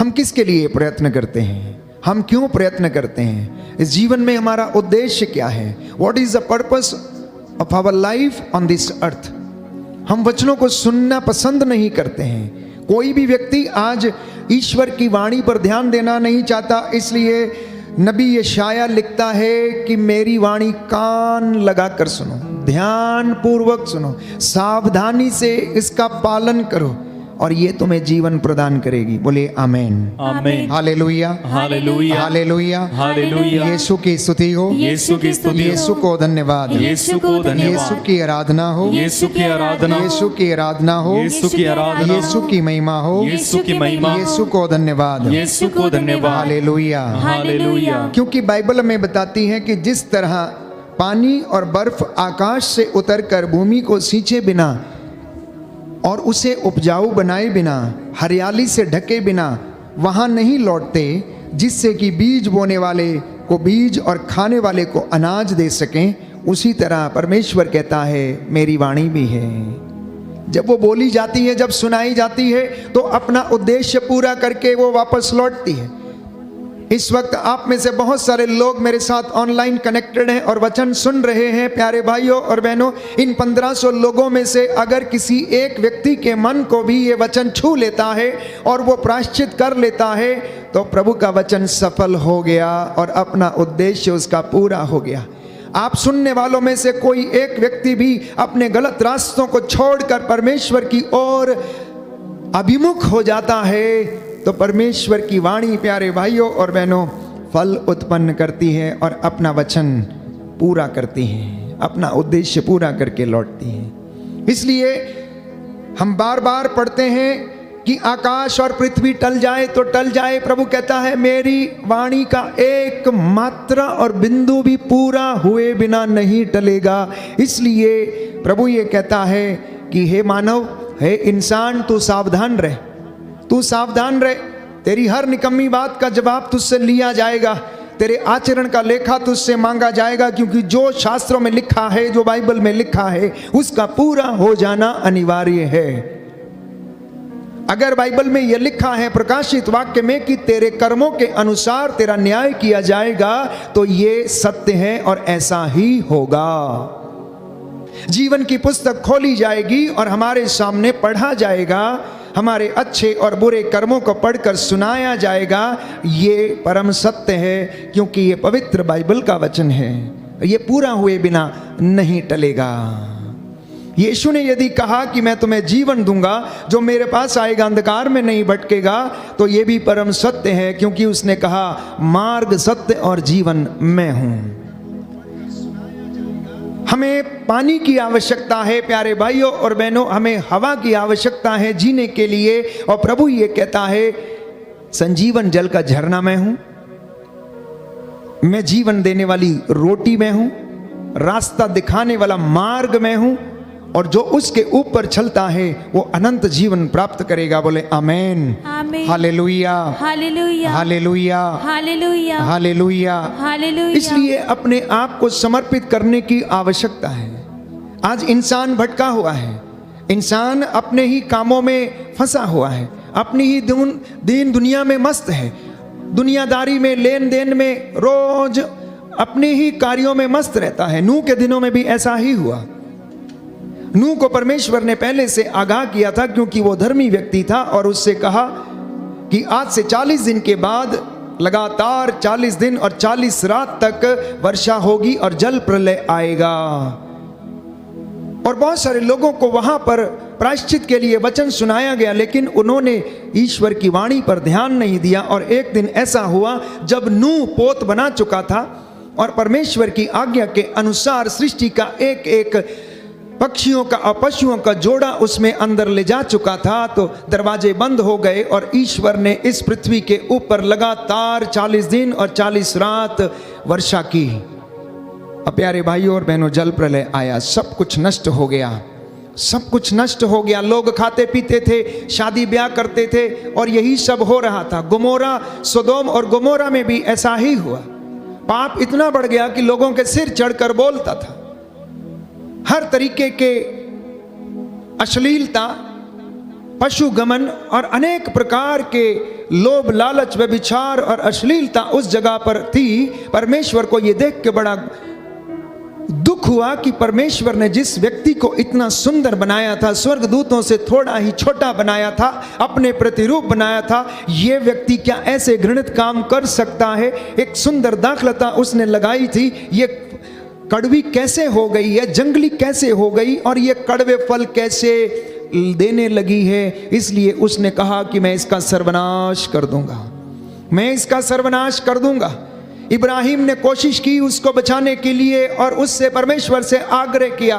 हम किसके लिए प्रयत्न करते हैं? हम क्यों प्रयत्न करते हैं? इस जीवन में हमारा उद्देश्य क्या है? What is the purpose of our life on this earth? हम वचनों को सुनना पसंद नहीं करते हैं। कोई भी व्यक्ति आज ईश्वर की वाणी पर ध्यान देना नहीं चाहता, इसलिए नबी यशाया लिखता है कि मेरी वाणी कान लगाकर सुनो, ध्यान पूर्वक सुनो, सावधानी से इसका पालन करो और ये तुम्हें जीवन प्रदान करेगी। बोले आमेन, आमेन, hallelujah, hallelujah, hallelujah, hallelujah. Yeshu की स्तुति हो, यीशु की स्तुति हो, यीशु को धन्यवाद, यीशु को धन्यवाद, यीशु की आराधना हो, यीशु की आराधना, यीशु की आराधना हो, यीशु की आराधना, यीशु की महिमा हो, यीशु की महिमा, यीशु को धन्यवाद, यीशु को धन्यवाद, हालेलुया, हालेलुया। क्योंकि बाइबल में बताती है कि जिस तरह पानी और बर्फ आकाश से उतरकर भूमि को सींचे बिना और उसे उपजाऊ बनाए बिना, हरियाली से ढके बिना वहाँ नहीं लौटते, जिससे कि बीज बोने वाले को बीज और खाने वाले को अनाज दे सकें, उसी तरह परमेश्वर कहता है मेरी वाणी भी है। जब वो बोली जाती है, जब सुनाई जाती है तो अपना उद्देश्य पूरा करके वो वापस लौटती है। इस वक्त आप में से बहुत सारे लोग मेरे साथ ऑनलाइन कनेक्टेड हैं और वचन सुन रहे हैं। प्यारे भाइयों और बहनों, इन 1500 लोगों में से अगर किसी एक व्यक्ति के मन को भी ये वचन छू लेता है और वो प्रायश्चित कर लेता है तो प्रभु का वचन सफल हो गया और अपना उद्देश्य उसका पूरा हो गया। आप सुनने वालों में से कोई एक व्यक्ति भी अपने गलत रास्तों को छोड़कर परमेश्वर की ओर अभिमुख हो जाता है तो परमेश्वर की वाणी, प्यारे भाइयों और बहनों, फल उत्पन्न करती है और अपना वचन पूरा करती है, अपना उद्देश्य पूरा करके लौटती है। इसलिए हम बार बार पढ़ते हैं कि आकाश और पृथ्वी टल जाए तो टल जाए, प्रभु कहता है मेरी वाणी का एक मात्रा और बिंदु भी पूरा हुए बिना नहीं टलेगा। इसलिए प्रभु ये कहता है कि हे मानव, हे इंसान, तू सावधान रह, तू सावधान रह। तेरी हर निकम्मी बात का जवाब तुझसे लिया जाएगा, तेरे आचरण का लेखा तुझसे मांगा जाएगा, क्योंकि जो शास्त्रों में लिखा है, जो बाइबल में लिखा है, उसका पूरा हो जाना अनिवार्य है। अगर बाइबल में यह लिखा है प्रकाशित वाक्य में कि तेरे कर्मों के अनुसार तेरा न्याय किया जाएगा, तो ये सत्य है और ऐसा ही होगा। जीवन की पुस्तक खोली जाएगी और हमारे सामने पढ़ा जाएगा, हमारे अच्छे और बुरे कर्मों को पढ़कर सुनाया जाएगा। ये परम सत्य है, क्योंकि ये पवित्र बाइबल का वचन है, ये पूरा हुए बिना नहीं टलेगा। यीशु ने यदि कहा कि मैं तुम्हें जीवन दूंगा, जो मेरे पास आएगा अंधकार में नहीं भटकेगा, तो ये भी परम सत्य है, क्योंकि उसने कहा मार्ग, सत्य और जीवन मैं हूं। हमें पानी की आवश्यकता है प्यारे भाइयों और बहनों, हमें हवा की आवश्यकता है जीने के लिए, और प्रभु ये कहता है संजीवन जल का झरना मैं हूं, मैं जीवन देने वाली रोटी मैं हूं, रास्ता दिखाने वाला मार्ग मैं हूं, और जो उसके ऊपर चलता है वो अनंत जीवन प्राप्त करेगा। बोले आमेन, आमीन, hallelujah, hallelujah, hallelujah, hallelujah, hallelujah. Hallelujah. इसलिए अपने आप को समर्पित करने की आवश्यकता है। आज इंसान भटका हुआ है, इंसान अपने ही कामों में फंसा हुआ है, अपनी ही दीन दुनिया में मस्त है, दुनियादारी में, लेन देन में, रोज अपने ही कार्यों में मस्त रहता है। नूह के दिनों में भी ऐसा ही हुआ। नूह को परमेश्वर ने पहले से आगाह किया था, क्योंकि वो धर्मी व्यक्ति था, और उससे कहा कि आज से 40 दिन के बाद लगातार 40 दिन और 40 रात तक वर्षा होगी और जल प्रलय आएगा। और बहुत सारे लोगों को वहां पर प्रायश्चित के लिए वचन सुनाया गया, लेकिन उन्होंने ईश्वर की वाणी पर ध्यान नहीं दिया। और एक दिन ऐसा हुआ जब नूह पोत बना चुका था और परमेश्वर की आज्ञा के अनुसार सृष्टि का एक एक पक्षियों का और पशुओं का जोड़ा उसमें अंदर ले जा चुका था, तो दरवाजे बंद हो गए और ईश्वर ने इस पृथ्वी के ऊपर लगातार 40 दिन और 40 रात वर्षा की। अब प्यारे भाइयों और बहनों, जल प्रलय आया, सब कुछ नष्ट हो गया। सब कुछ नष्ट हो गया। लोग खाते पीते थे, शादी ब्याह करते थे और यही सब हो रहा था। गोमोरा, सोदोम और गोमोरा में भी ऐसा ही हुआ। पाप इतना बढ़ गया कि लोगों के सिर चढ़कर बोलता था। हर तरीके के अश्लीलता, पशुगमन और अनेक प्रकार के लोभ, लालच, व्यभिचार और अश्लीलता उस जगह पर थी। परमेश्वर को यह देख के बड़ा दुख हुआ कि परमेश्वर ने जिस व्यक्ति को इतना सुंदर बनाया था, स्वर्गदूतों से थोड़ा ही छोटा बनाया था, अपने प्रतिरूप बनाया था, यह व्यक्ति क्या ऐसे घृणित काम कर सकता है। एक सुंदर दाखलता उसने लगाई थी, ये कड़वी कैसे हो गई है, जंगली कैसे हो गई और ये कड़वे फल कैसे देने लगी है। इसलिए उसने कहा कि मैं इसका सर्वनाश कर दूंगा, मैं इसका सर्वनाश कर दूंगा। इब्राहिम ने कोशिश की उसको बचाने के लिए और उससे परमेश्वर से आग्रह किया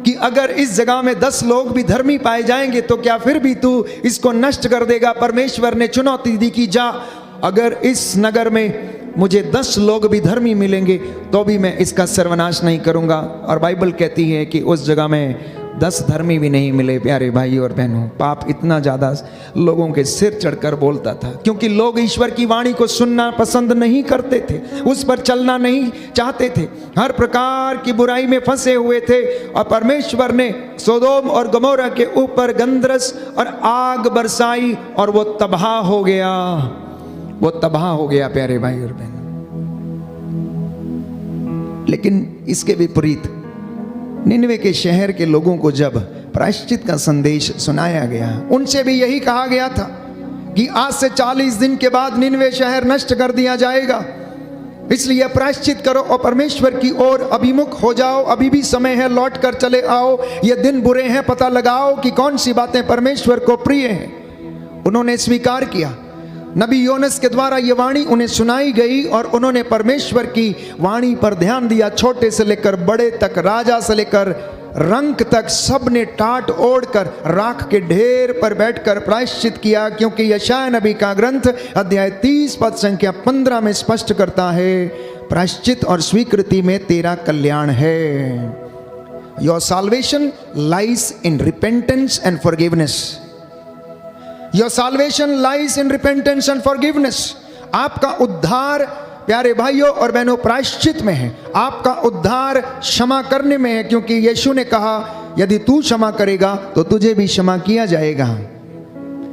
कि अगर इस जगह में 10 लोग भी धर्मी पाए जाएंगे तो क्या फिर भी तू इसको नष्ट कर देगा। परमेश्वर ने चुनौती दी कि जा, अगर इस नगर में मुझे 10 लोग भी धर्मी मिलेंगे तो भी मैं इसका सर्वनाश नहीं करूंगा। और बाइबल कहती है कि उस जगह में 10 धर्मी भी नहीं मिले। प्यारे भाई और बहनों, पाप इतना ज़्यादा लोगों के सिर चढ़कर बोलता था, क्योंकि लोग ईश्वर की वाणी को सुनना पसंद नहीं करते थे, उस पर चलना नहीं चाहते थे, हर प्रकार की बुराई में फंसे हुए थे। और परमेश्वर ने सोदोम और गमोरा के ऊपर गंधरस और आग बरसाई और वो तबाह हो गया, वो तबाह हो गया। प्यारे भाई और बहन, लेकिन इसके विपरीत निनवे के शहर के लोगों को जब प्रायश्चित का संदेश सुनाया गया, उनसे भी यही कहा गया था कि आज से 40 दिन के बाद निनवे शहर नष्ट कर दिया जाएगा, इसलिए प्रायश्चित करो और परमेश्वर की ओर अभिमुख हो जाओ। अभी भी समय है, लौट कर चले आओ। ये दिन बुरे हैं, पता लगाओ कि कौन सी बातें परमेश्वर को प्रिय हैं। उन्होंने स्वीकार किया। नबी योनस के द्वारा ये वाणी उन्हें सुनाई गई और उन्होंने परमेश्वर की वाणी पर ध्यान दिया। छोटे से लेकर बड़े तक, राजा से लेकर रंक तक, सब ने टाट ओढ़कर राख के ढेर पर बैठकर प्रायश्चित किया, क्योंकि यशायाह नबी का ग्रंथ अध्याय 30 पद संख्या 15 में स्पष्ट करता है, प्रायश्चित और स्वीकृति में तेरा कल्याण है। Your salvation lies in repentance and forgiveness. Your salvation lies in repentance and forgiveness. आपका उद्धार प्यारे भाइयों और बहनों प्रायश्चित में है, आपका उद्धार क्षमा करने में है, क्योंकि यीशु ने कहा यदि तू क्षमा करेगा तो तुझे भी क्षमा किया जाएगा,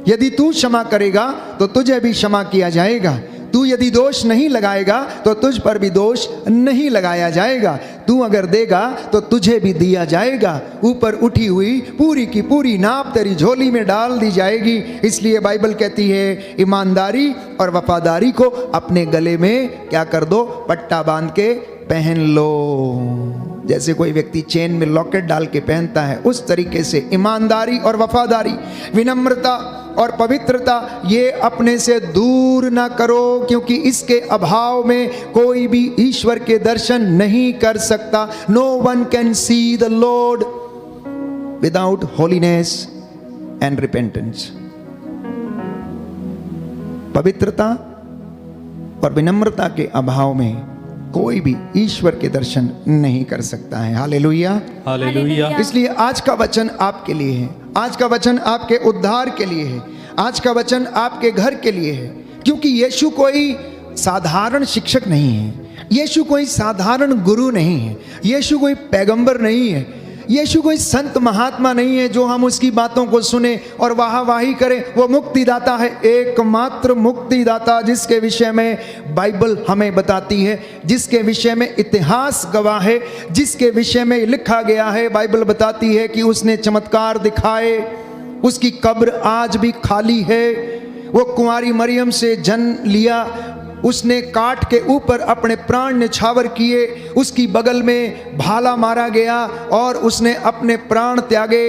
यदि तू क्षमा करेगा तो तुझे भी क्षमा किया जाएगा, तू यदि दोष नहीं लगाएगा तो तुझ पर भी दोष नहीं लगाया जाएगा, तू अगर देगा तो तुझे भी दिया जाएगा, ऊपर उठी हुई पूरी की पूरी नाप तेरी झोली में डाल दी जाएगी। इसलिए बाइबल कहती है ईमानदारी और वफादारी को अपने गले में क्या कर दो, पट्टा बांध के पहन लो। जैसे कोई व्यक्ति चेन में लॉकेट डाल के पहनता है, उस तरीके से ईमानदारी और वफादारी, विनम्रता और पवित्रता ये अपने से दूर ना करो, क्योंकि इसके अभाव में कोई भी ईश्वर के दर्शन नहीं कर सकता। No one can see the lord without holiness and repentance. पवित्रता और विनम्रता के अभाव में कोई भी ईश्वर के दर्शन नहीं कर सकता है। Hallelujah, hallelujah. इसलिए आज का वचन आपके लिए है, आज का वचन आपके उद्धार के लिए है, आज का वचन आपके घर के लिए है, क्योंकि यीशु कोई साधारण शिक्षक नहीं है, यीशु कोई साधारण गुरु नहीं है, यीशु कोई पैगंबर नहीं है, यीशु कोई संत महात्मा नहीं है जो हम उसकी बातों को सुने और वाहवाही करें। वो मुक्तिदाता है, एकमात्र मुक्तिदाता, जिसके विषय में बाइबल हमें बताती है, जिसके विषय में इतिहास गवाह है, जिसके विषय में लिखा गया है। बाइबल बताती है कि उसने चमत्कार दिखाए, उसकी कब्र आज भी खाली है, वो कुंवारी मरियम से जन्म लिया, उसने काठ के ऊपर अपने प्राण न्यौछावर किए, उसकी बगल में भाला मारा गया और उसने अपने प्राण त्यागे।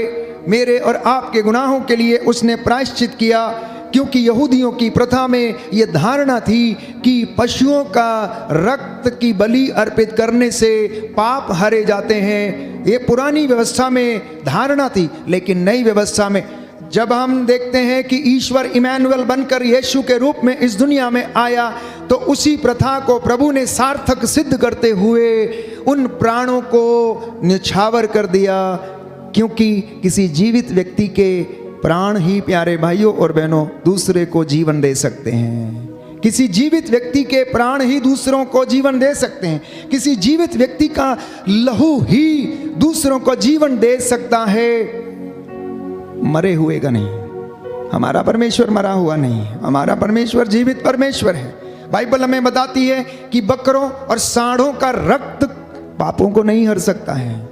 मेरे और आपके गुनाहों के लिए उसने प्रायश्चित किया, क्योंकि यहूदियों की प्रथा में यह धारणा थी कि पशुओं का रक्त की बलि अर्पित करने से पाप हरे जाते हैं। ये पुरानी व्यवस्था में धारणा थी, लेकिन नई व्यवस्था में जब हम देखते हैं कि ईश्वर इमैनुअल बनकर यीशु के रूप में इस दुनिया में आया, तो उसी प्रथा को प्रभु ने सार्थक सिद्ध करते हुए उन प्राणों को न्यौछावर कर दिया, क्योंकि किसी जीवित व्यक्ति के प्राण ही प्यारे भाइयों और बहनों दूसरे को जीवन दे सकते हैं। किसी जीवित व्यक्ति के प्राण ही दूसरों को जीवन दे सकते हैं। किसी जीवित व्यक्ति का लहू ही दूसरों को जीवन दे सकता है, मरे हुए का नहीं। हमारा परमेश्वर मरा हुआ नहीं है, हमारा परमेश्वर जीवित परमेश्वर है। बाइबल हमें बताती है कि बकरों और सांडों का रक्त पापों को नहीं हर सकता है।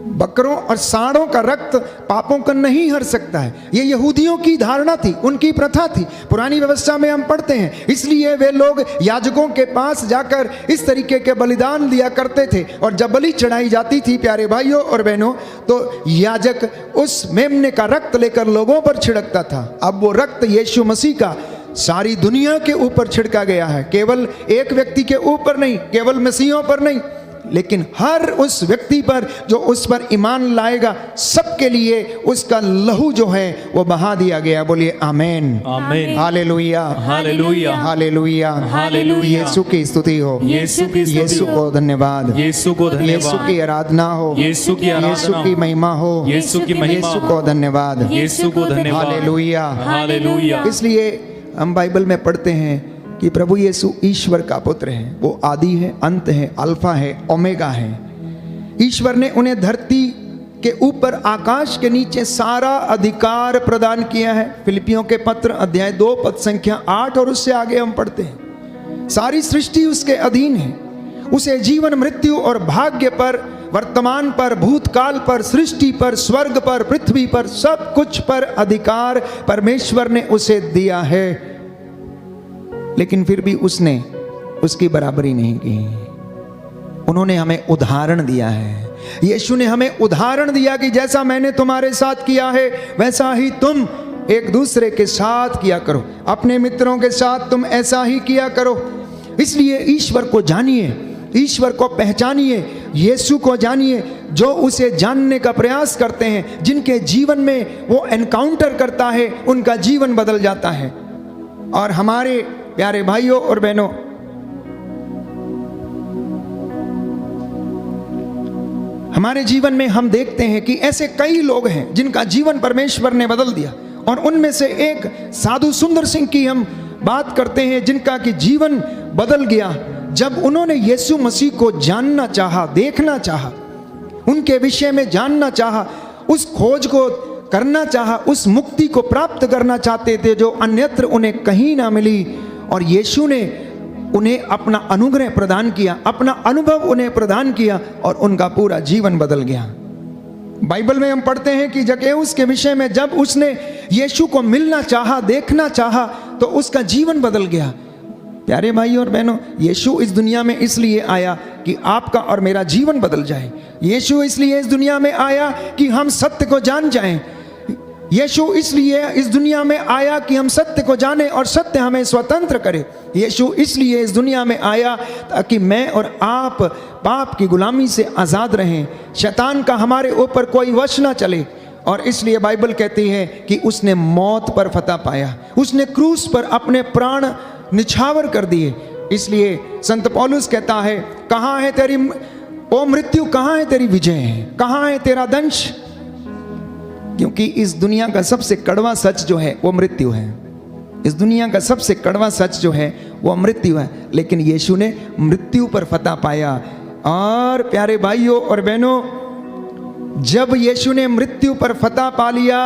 बकरों और सांडों का रक्त पापों को नहीं हर सकता है। ये यहूदियों की धारणा थी, उनकी प्रथा थी। पुरानी व्यवस्था में हम पढ़ते हैं, इसलिए वे लोग याजकों के पास जाकर इस तरीके के बलिदान दिया करते थे। और जब बलि चढ़ाई जाती थी प्यारे भाइयों और बहनों, तो याजक उस मेमने का रक्त लेकर लोगों पर छिड़कता था। अब वो रक्त यीशु मसीह का सारी दुनिया के ऊपर छिड़का गया है, केवल एक व्यक्ति के ऊपर नहीं, केवल मसीहों पर नहीं, लेकिन हर उस व्यक्ति पर जो उस पर ईमान लाएगा, सबके लिए उसका लहू जो है वो बहा दिया गया। बोलिए आमेन, आमेन, hallelujah, hallelujah, hallelujah, hallelujah. Yeshu की स्तुति हो, यीशु की स्तुति यीशु हो, को धन्यवाद, यीशु को यीशु धन्यवाद, की आराधना हो, यीशु की आराधना यीशु हो, की महिमा हो, यीशु की महिमा यीशु हो, को धन्यवाद, यीशु को धन्यवाद, हालेलुया, हालेलुया। इसलिए हम बाइबल में पढ़ते हैं कि प्रभु यीशु ईश्वर का पुत्र है। वो आदि है, अंत है, अल्फा है, ओमेगा है। ईश्वर ने उन्हें धरती के ऊपर आकाश के नीचे सारा अधिकार प्रदान किया है। फिलिपियों के पत्र अध्याय 2 पद संख्या 8 और उससे आगे हम पढ़ते हैं, सारी सृष्टि उसके अधीन है। उसे जीवन, मृत्यु और भाग्य पर, वर्तमान पर, भूतकाल पर, सृष्टि पर, स्वर्ग पर, पृथ्वी पर, सब कुछ पर अधिकार परमेश्वर ने उसे दिया है। लेकिन फिर भी उसने उसकी बराबरी नहीं की। उन्होंने हमें उदाहरण दिया है। यीशु ने हमें उदाहरण दिया कि जैसा मैंने तुम्हारे साथ किया है वैसा ही तुम एक दूसरे के साथ किया करो, अपने मित्रों के साथ तुम ऐसा ही किया करो। इसलिए ईश्वर को जानिए, ईश्वर को पहचानिए, यीशु को जानिए। जो उसे जानने का प्रयास करते हैं, जिनके जीवन में वो एनकाउंटर करता है, उनका जीवन बदल जाता है। और हमारे प्यारे भाइयों और बहनों, हमारे जीवन में हम देखते हैं कि ऐसे कई लोग हैं जिनका जीवन परमेश्वर ने बदल दिया। और उनमें से एक साधु सुंदर सिंह की हम बात करते हैं, जिनका कि जीवन बदल गया जब उन्होंने यीशु मसीह को जानना चाहा, देखना चाहा, उनके विषय में जानना चाहा, उस खोज को करना चाहा, उस मुक्ति को प्राप्त करना चाहते थे जो अन्यत्र उन्हें कहीं ना मिली। और यीशु ने उन्हें अपना अनुग्रह प्रदान किया, अपना अनुभव उन्हें प्रदान किया और उनका पूरा जीवन बदल गया। बाइबल में हम पढ़ते हैं कि जक्कैउस के विषय में जब उसने यीशु को मिलना चाहा, देखना चाहा, तो उसका जीवन बदल गया। प्यारे भाइयों और बहनों, यीशु इस दुनिया में इसलिए आया कि आपका और मेरा जीवन बदल जाए। यीशु इसलिए इस दुनिया में आया कि हम सत्य को जान जाएं। यीशु इसलिए इस दुनिया में आया कि हम सत्य को जाने और सत्य हमें स्वतंत्र करे। यीशु इसलिए इस दुनिया में आया ताकि मैं और आप पाप की गुलामी से आज़ाद रहें, शैतान का हमारे ऊपर कोई वश ना चले। और इसलिए बाइबल कहती है कि उसने मौत पर फतह पाया, उसने क्रूस पर अपने प्राण निछावर कर दिए। इसलिए संत पौलुस कहता है, कहाँ है तेरी ओ मृत्यु, कहाँ है तेरी विजय, कहाँ है तेरा दंश? क्योंकि इस दुनिया का सबसे कड़वा सच जो है वो मृत्यु है। इस दुनिया का सबसे कड़वा सच जो है वो मृत्यु है। लेकिन यीशु ने मृत्यु पर फतह पाया। और प्यारे भाइयों और बहनों, जब यीशु ने मृत्यु पर फतह पा लिया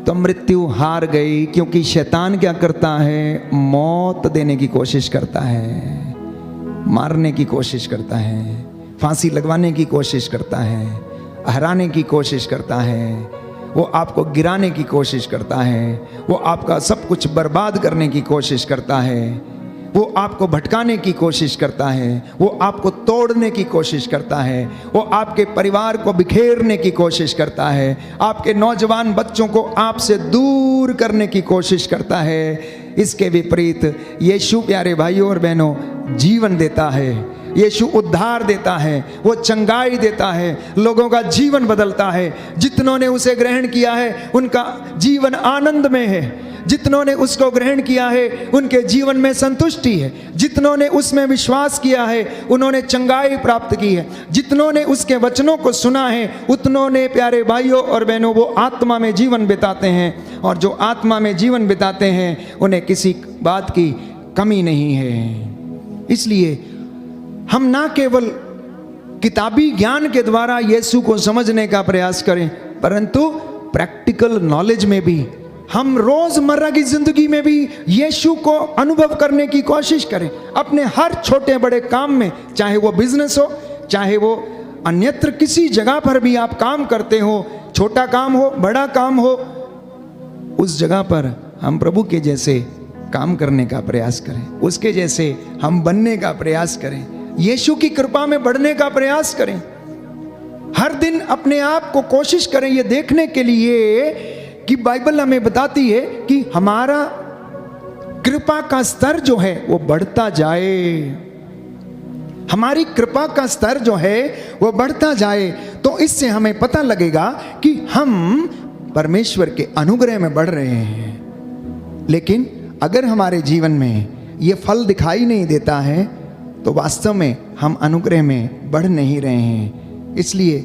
तो मृत्यु हार गई। क्योंकि शैतान क्या करता है? मौत देने की कोशिश करता है, मारने की कोशिश करता है, फांसी लगवाने की कोशिश करता है, हराने की कोशिश करता है, वो आपको गिराने की कोशिश करता है, वो आपका सब कुछ बर्बाद करने की कोशिश करता है, वो आपको भटकाने की कोशिश करता है, वो आपको तोड़ने की कोशिश करता है, वो आपके परिवार को बिखेरने की कोशिश करता है, आपके नौजवान बच्चों को आपसे दूर करने की कोशिश करता है। इसके विपरीत यीशु प्यारे भाइयों और बहनों जीवन देता है, यीशु उद्धार देता है, वो चंगाई देता है, लोगों का जीवन बदलता है। जितनों ने उसे ग्रहण किया है उनका जीवन आनंद में है। जितनों ने उसको ग्रहण किया है उनके जीवन में संतुष्टि है। जितनों ने उसमें विश्वास किया है उन्होंने चंगाई प्राप्त की है। जितनों ने उसके वचनों को सुना है उतनों ने, प्यारे भाइयों और बहनों, वो आत्मा में जीवन बिताते हैं। और जो आत्मा में जीवन बिताते हैं उन्हें किसी बात की कमी नहीं है। इसलिए हम ना केवल किताबी ज्ञान के द्वारा यीशु को समझने का प्रयास करें, परंतु प्रैक्टिकल नॉलेज में भी हम रोजमर्रा की जिंदगी में भी यीशु को अनुभव करने की कोशिश करें। अपने हर छोटे बड़े काम में, चाहे वो बिजनेस हो, चाहे वो अन्यत्र किसी जगह पर भी आप काम करते हो, छोटा काम हो बड़ा काम हो, उस जगह पर हम प्रभु के जैसे काम करने का प्रयास करें, उसके जैसे हम बनने का प्रयास करें, यीशु की कृपा में बढ़ने का प्रयास करें। हर दिन अपने आप को कोशिश करें ये देखने के लिए कि बाइबल हमें बताती है कि हमारा कृपा का स्तर जो है वो बढ़ता जाए। हमारी कृपा का स्तर जो है वो बढ़ता जाए तो इससे हमें पता लगेगा कि हम परमेश्वर के अनुग्रह में बढ़ रहे हैं। लेकिन अगर हमारे जीवन में ये फल दिखाई नहीं देता है तो वास्तव में हम अनुग्रह में बढ़ नहीं रहे हैं। इसलिए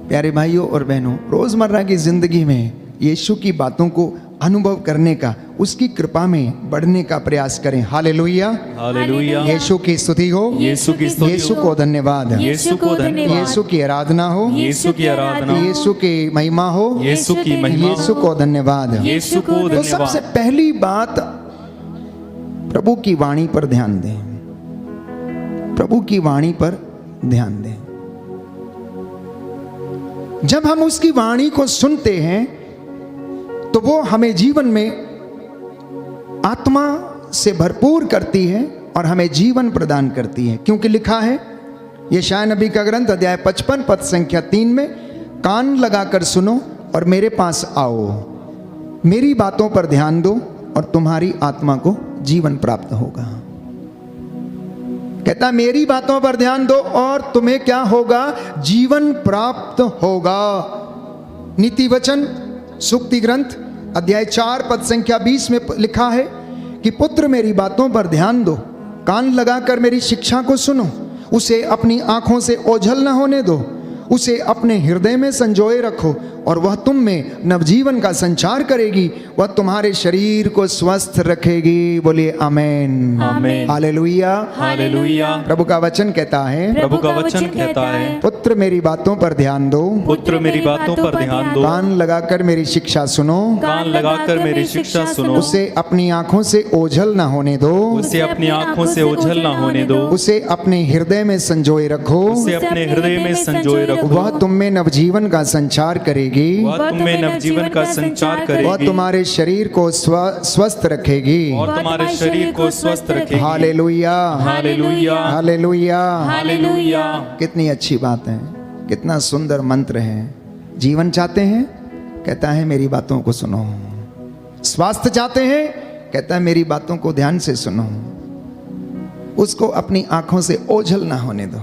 प्यारे भाइयों और बहनों, रोजमर्रा की जिंदगी में यीशु की बातों को अनुभव करने का, उसकी कृपा में बढ़ने का प्रयास करें। Hallelujah, hallelujah. यीशु की स्तुति हो, यीशु की स्तुति यीशु हो, को धन्यवाद, यीशु को धन्यवाद, यीशु की आराधना हो, यीशु की आराधना हो, यीशु की महिमा हो, यीशु की महिमा हो, यीशु को धन्यवाद। यीशु को तो सबसे धन्यवाद। पहली बात, प्रभु की वाणी पर ध्यान दें। प्रभु की वाणी पर ध्यान दें। जब हम उसकी वाणी को सुनते हैं तो वो हमें जीवन में आत्मा से भरपूर करती है और हमें जीवन प्रदान करती है। क्योंकि लिखा है यशायाह नबी का ग्रंथ अध्याय 55 पद संख्या 3 में, कान लगाकर सुनो और मेरे पास आओ, मेरी बातों पर ध्यान दो और तुम्हारी आत्मा को जीवन प्राप्त होगा। कहता मेरी बातों पर ध्यान दो और तुम्हें क्या होगा? जीवन प्राप्त होगा। नीति वचन सूक्ति ग्रंथ अध्याय 4 पद संख्या 20 में लिखा है कि पुत्र मेरी बातों पर ध्यान दो, कान लगाकर मेरी शिक्षा को सुनो, उसे अपनी आंखों से ओझल न होने दो, उसे अपने हृदय में संजोए रखो और वह तुम में नवजीवन का संचार करेगी, वह तुम्हारे शरीर को स्वस्थ रखेगी। बोलिए आमेन, आमेन, हालेलुया, हालेलुया। प्रभु का वचन कहता है, प्रभु का वचन कहता है, पुत्र मेरी बातों पर ध्यान दो, पुत्र मेरी बातों पर ध्यान दो, कान लगाकर मेरी शिक्षा सुनो, कान लगाकर मेरी शिक्षा सुनो, उसे अपनी आंखों से ओझल न होने दो, उसे अपनी आंखों से ओझल न होने दो, उसे अपने हृदय में संजोए रखो, उसे अपने हृदय में संजोए रखो। वह तुम में नवजीवन का संचार करेगी, वह तुम में नवजीवन का संचार वह करेगी, तुम्हारे शरीर को स्वस्थ रखेगी। और तुम्हारे शरीर को स्वस्थ रखेगी। Hallelujah, hallelujah, hallelujah, hallelujah. कितनी अच्छी बात है, कितना सुंदर मंत्र है। जीवन चाहते हैं, कहता है मेरी बातों को सुनो। स्वास्थ्य चाहते हैं, कहता है मेरी बातों को ध्यान से सुनो, उसको अपनी आंखों से ओझल ना होने दो,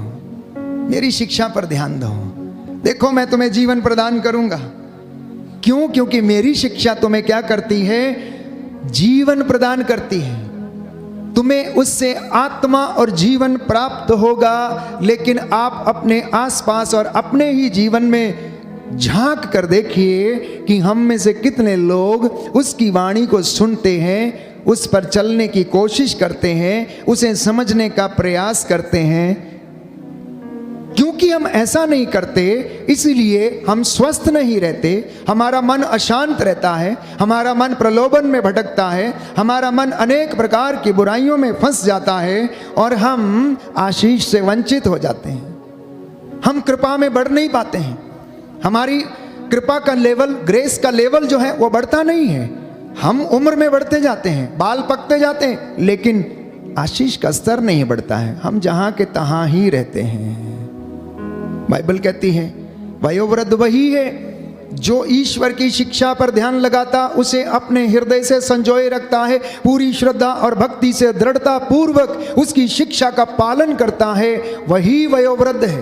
मेरी शिक्षा पर ध्यान दो। देखो मैं तुम्हें जीवन प्रदान करूंगा। क्यों? क्योंकि मेरी शिक्षा तुम्हें क्या करती है? जीवन प्रदान करती है। तुम्हें उससे आत्मा और जीवन प्राप्त होगा। लेकिन आप अपने आसपास और अपने ही जीवन में झांक कर देखिए कि हम में से कितने लोग उसकी वाणी को सुनते हैं, उस पर चलने की कोशिश करते हैं, उसे समझने का प्रयास करते हैं। क्योंकि हम ऐसा नहीं करते इसलिए हम स्वस्थ नहीं रहते, हमारा मन अशांत रहता है, हमारा मन प्रलोभन में भटकता है, हमारा मन अनेक प्रकार की बुराइयों में फंस जाता है और हम आशीष से वंचित हो जाते हैं। हम कृपा में बढ़ नहीं पाते हैं। हमारी कृपा का लेवल, ग्रेस का लेवल जो है वो बढ़ता नहीं है। हम उम्र में बढ़ते जाते हैं, बाल पकते जाते हैं, लेकिन आशीष का स्तर नहीं बढ़ता है। हम जहां के तहां ही रहते हैं। बाइबल कहती है वयोवृद्ध वही है जो ईश्वर की शिक्षा पर ध्यान लगाता, उसे अपने हृदय से संजोए रखता है, पूरी श्रद्धा और भक्ति से दृढ़ता पूर्वक उसकी शिक्षा का पालन करता है, वही वयोवृद्ध है,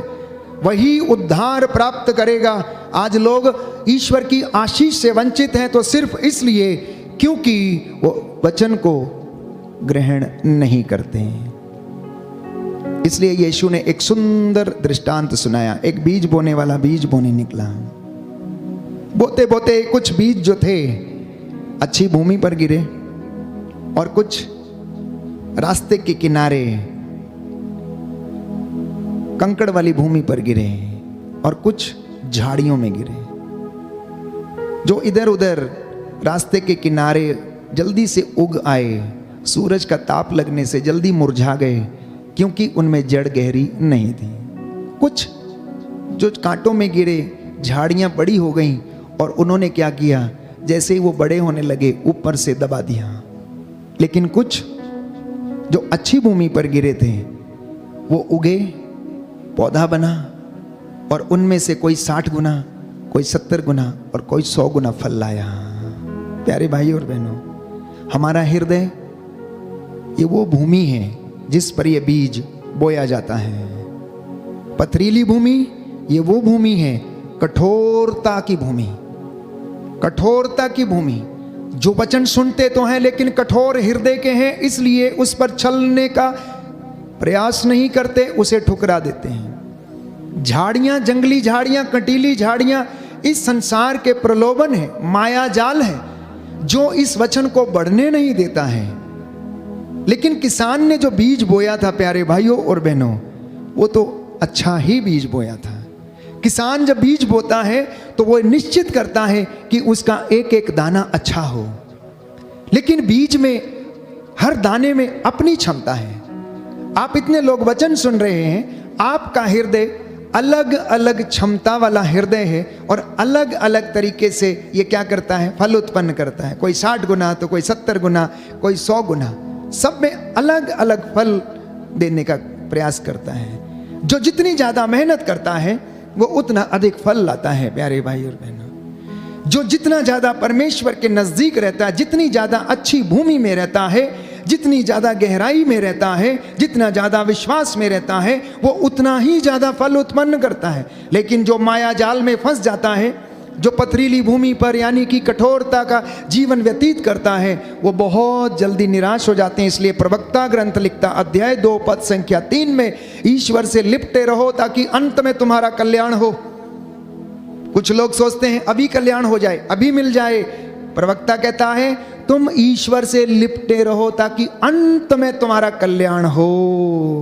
वही उद्धार प्राप्त करेगा। आज लोग ईश्वर की आशीष से वंचित हैं तो सिर्फ इसलिए क्योंकि वो वचन को ग्रहण नहीं करते हैं। इसलिए यीशु ने एक सुंदर दृष्टांत सुनाया। एक बीज बोने वाला बीज बोने निकला। बोते बोते कुछ बीज जो थे अच्छी भूमि पर गिरे और कुछ रास्ते के किनारे कंकड़ वाली भूमि पर गिरे और कुछ झाड़ियों में गिरे। जो इधर उधर रास्ते के किनारे जल्दी से उग आए, सूरज का ताप लगने से जल्दी मुरझा गए, क्योंकि उनमें जड़ गहरी नहीं थी। कुछ जो कांटों में गिरे, झाड़ियां बड़ी हो गईं और उन्होंने क्या किया, जैसे ही वो बड़े होने लगे ऊपर से दबा दिया। लेकिन कुछ जो अच्छी भूमि पर गिरे थे वो उगे, पौधा बना और उनमें से कोई 60 गुना, कोई 70 गुना और कोई 100 गुना फल लाया। प्यारे भाई और बहनों, हमारा हृदय ये वो भूमि है जिस पर ये बीज बोया जाता है। पथरीली भूमि ये वो भूमि है, कठोरता की भूमि, कठोरता की भूमि। जो वचन सुनते तो हैं लेकिन कठोर हृदय के हैं, इसलिए उस पर चलने का प्रयास नहीं करते, उसे ठुकरा देते हैं। झाड़ियां, जंगली झाड़ियां, कटीली झाड़ियां इस संसार के प्रलोभन है, माया जाल है जो इस वचन को बढ़ने नहीं देता है। लेकिन किसान ने जो बीज बोया था प्यारे भाइयों और बहनों, वो तो अच्छा ही बीज बोया था। किसान जब बीज बोता है तो वो निश्चित करता है कि उसका एक एक दाना अच्छा हो। लेकिन बीज में, हर दाने में अपनी क्षमता है। आप इतने लोग वचन सुन रहे हैं, आपका हृदय अलग अलग क्षमता वाला हृदय है और अलग अलग तरीके से ये क्या करता है, फल उत्पन्न करता है। कोई 60 गुना तो कोई 70 गुना, कोई 100 गुना, सब में अलग अलग फल देने का प्रयास करता है। जो जितनी ज्यादा मेहनत करता है वो उतना अधिक फल लाता है। प्यारे भाई और बहनों, जो जितना ज्यादा परमेश्वर के नजदीक रहता है, जितनी ज्यादा अच्छी भूमि में रहता है, जितनी ज्यादा गहराई में रहता है, जितना ज्यादा विश्वास में रहता है, वो उतना ही ज्यादा फल उत्पन्न करता है। लेकिन जो माया जाल में फंस जाता है, जो पथरीली भूमि पर यानी कि कठोरता का जीवन व्यतीत करता है, वो बहुत जल्दी निराश हो जाते हैं। इसलिए प्रवक्ता ग्रंथ लिखता, अध्याय 2 पद संख्या 3 में, ईश्वर से लिपटे रहो ताकि अंत में तुम्हारा कल्याण हो। कुछ लोग सोचते हैं अभी कल्याण हो जाए, अभी मिल जाए। प्रवक्ता कहता है तुम ईश्वर से लिपटे रहो ताकि अंत में तुम्हारा कल्याण हो।